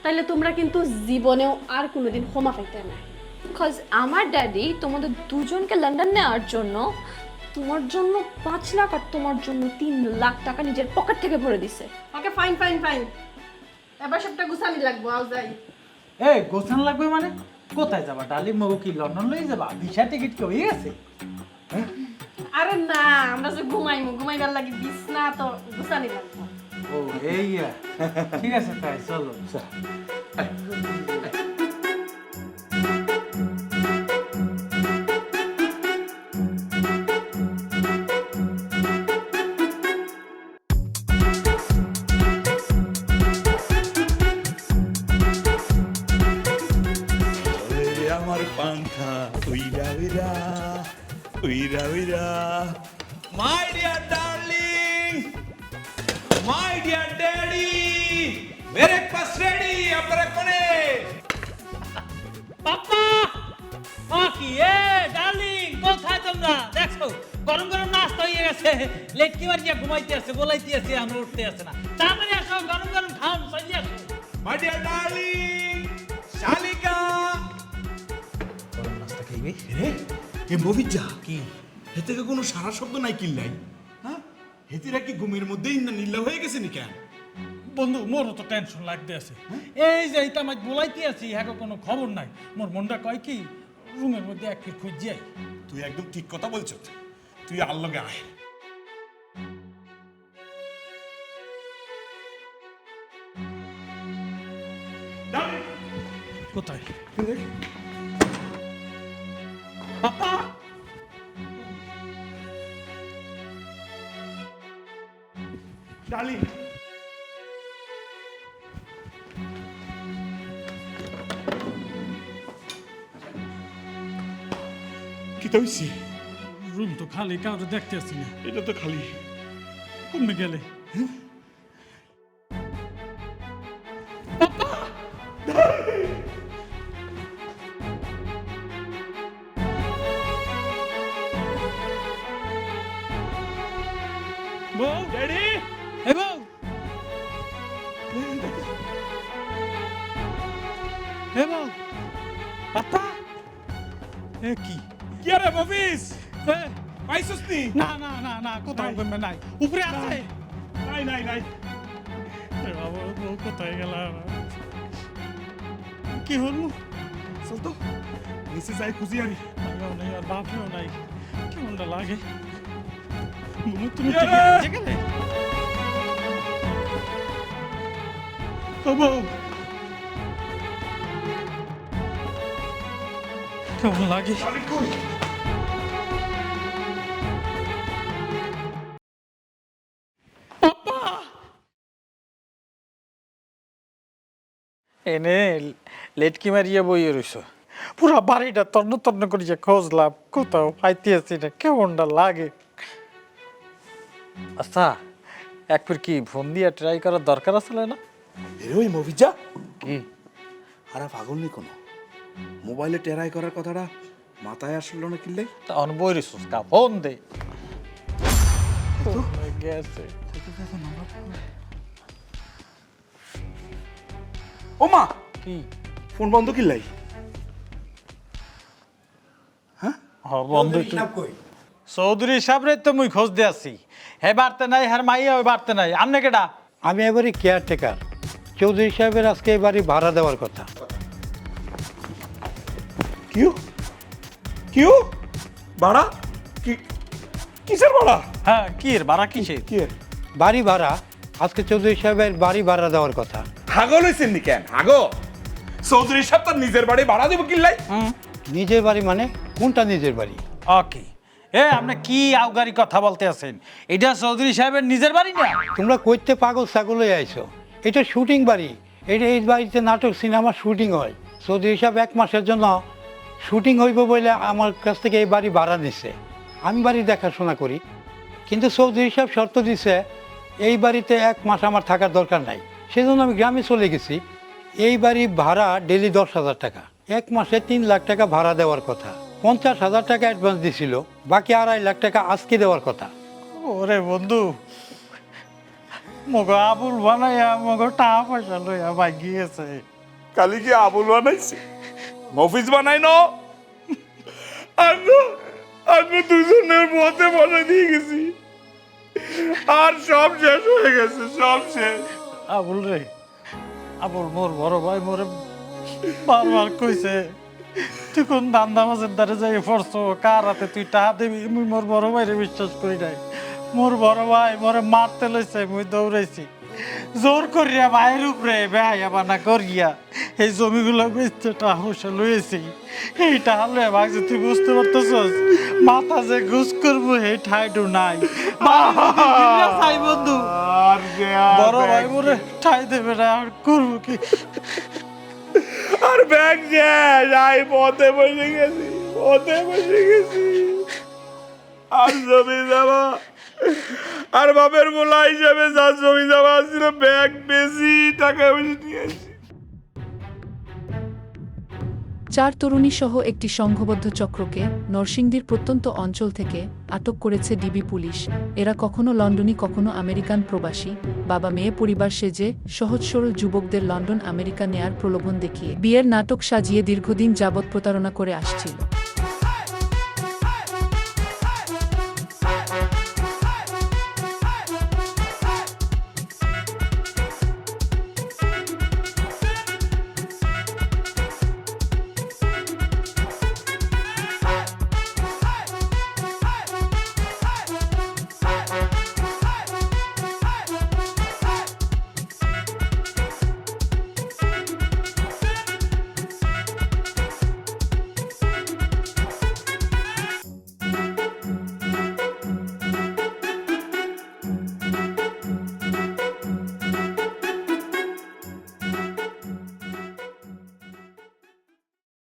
তাহলে তোমরা কিন্তু জীবনেও আর কোনোদিন ক্ষমা পাইতে না। বিকজ আমার ড্যাডি তোমাদের দুজনকে লন্ডন নেওয়ার জন্য তোমার জন্য 5 লাখ আর তোমার জন্য 3 লাখ টাকা নিজের পকেট থেকে ভরে দিছে। ওকে ফাইন ফাইন ফাইন, এবার সবটা গুছানি লাগবো। আও যাই। এই গোছান লাগবে মানে? কোথায় যাবা ডালি? মগু কি লন্ডন লই যাবা? ভিসা টিকিট কি হয়ে গেছে? আরে না, আমরা যে ঘুমাইবার লাগি বিছনা তো গুছানি লাগবো। ও এই ঠিক আছে তাই চলো। আমার পাংখা উইরা উইরা উইরা উইরা। My dear darling, my dear daddy, breakfast ready. আপনারা কোনে? আছে লেটকি মারিয়া ঘুমাইতে আছে বলাইতে আছে এখন উঠতে আছে না তাড়াতাড়ি আসো গরম গরম খান চাইলে আসো মাই ডিয়ার ডার্লিং শালিকা গরম নাস্তা খাইবে রে এ মবিজা কি এ থেকে কোনো সারা শব্দ নাই কিল্লাই হ্যাঁ হেতিরা কি ঘুমের মধ্যেই না নীলা হয়ে গেছে নি কেন বন্ধু মোরও তো টেনশন লাগতে আছে এই যে এইটা আমায় বলাইতে আছি হ্যাঁ কোনো খবর নাই মোর মনটা কয় কি রুমের মধ্যে এক ফিট খুঁজ যাই তুই একদম ঠিক কথা বলছ তুই আর লগে আয় কোথায় ডার্লিং কি তো হইছে রুম তো খালি কাউকে দেখতে আসি না এটা তো খালি কমে গেলে বউ ড্যাডি এ বউ এ বউ পাতা এ কি কি আরে মফিস এ, পাইছস নি না না না না কোথাও কমে নাই উপরে আছে নাই নাই নাই এ বাবা বউ কোথায় গেল কি হলো চল তো নিচে যাই খুঁজি আনি আমিও নেই আর বাপেও নাই কেমনটা লাগে মনে তুমি ইয়ে! ঠিক গেলে ও বউ কেমন লাগে আরে কই এনে লেটকি মারিয়া বইয়ে রইছ পুরা বাড়িটা তন্ন তন্ন করিয়া খোঁজলাম কোথাও পাইতে আছি না কেমনটা লাগে আচ্ছা একবার কি ফোন দিয়ে ট্রাই করার দরকার আসলে না এরে ওই মফিজা কি আরে পাগল নি কোনো মোবাইলে টেরাই করার কথাটা মাথায় আসলো না কিল্লাই তখন বই রইছ কা ফোন দে গেছে ও মা কি ফোন বন্ধ কিল্লাই বন্ধু চৌধুরী সাহেব রে তো মুই খোঁজ দিয়ে আছি হে বাড়তে নাই হ্যাঁ মাইয়া ওই বাড়তে নাই আমনে কেডা আমি এবারে কেয়ারটেকার চৌধুরী সাহেবের আজকে এই বাড়ি ভাড়া দেওয়ার কথা কিউ কিউ ভাড়া কি কিসের ভাড়া হ্যাঁ কি এর বাড়া কিসে কি বাড়ি ভাড়া আজকে চৌধুরী সাহেবের বাড়ি ভাড়া দেওয়ার কথা হাগল হইছেন নি কেন হাগো চৌধুরী সাহেব তার নিজের বাড়ি ভাড়া দেব কিল্লাই নিজের বাড়ি মানে কোনটা নিজের বাড়ি ওকে এ আপনি কি আউগারি কথা বলতে আছেন এটা চৌধুরী সাহেবের নিজের বাড়ি না তোমরা কইতে পাগল ছাগল হয়ে আইছো এটা শুটিং বাড়ি এটা এই বাড়িতে নাটক সিনেমা শুটিং হয় চৌধুরী সাহেব 1 মাসের জন্য শুটিং হইব বলে আমার কাছ থেকে এই বাড়ি ভাড়া নিছে আমি বাড়ি দেখাশোনা করি কিন্তু চৌধুরী সাহেব শর্ত দিছে এই বাড়িতে 1 মাস আমার থাকার দরকার নাই সেজন্য আমি গ্রামে চলে গেছি এই বাড়ি ভাড়া ডেলি 10,000 টাকা 1 মাসে 3 লাখ টাকা ভাড়া দেওয়ার কথা 50,000 টাকা অ্যাডভান্স দিছিল বাকি 2.5 লাখ টাকা আজকে দেওয়ার কথা ওরে বন্ধু মগো আবুল বানাইয়া মগো টাকা পয়সা লইয়া ভাই গিয়েছে কালি কি আবুল বানাইছে মফিজ বানাই ন আমি দুজনের পথে বলে দিয়ে গেছি আর সব শেষ হয়ে গেছে সব শেষ আবুল রে আবুল মোর বড় ভাই মোরে বারবার কইছে তুই কোন দান্দা মাছের দ্বারে যাই পড়ছো কার হাতে তুই টাকা দিবি মুই মোর বড় ভাইরে বিশ্বাস করি নাই মোর বড় ভাই মোরে মারতে লইছে মুই দৌড়াইছি জোর করিয়া ভাইয়ের উপরে বেহাইয়া বানা করিয়া এই জমিগুলো বেচতে টাকা পয়সা লইয়েছি এই টাকা লইয়া ভাগছে তুই বুঝতে পারতেছস মাথা যে ঘুষ করবো এই ঠাইটু নাই চাই বন্ধু বড় ভাই মোরে ঠাই দেবে না আর করবো কি আর ব্যাগ শেষ আই পথে বসে গেছি আর জমি যাবা আর বাপের গোলা হিসাবে যা জমি যাবা ছিল ব্যাগ বেশি টাকা বেশি নিয়ে আসি 4 তরুণী সহ একটি সংঘবদ্ধ চক্রকে নরসিংদীর প্রত্যন্ত অঞ্চল থেকে আটক করেছে ডিবি পুলিশ। এরা কখনো লন্ডনী কখনো আমেরিকান প্রবাসী, বাবা মেয়ে পরিবার সেজে সহজ সরল যুবকদের লন্ডন আমেরিকা নেয়ার প্রলোভন দেখিয়ে বিয়ের নাটক সাজিয়ে দীর্ঘদিন যাবৎ প্রতারণা করে আসছিল।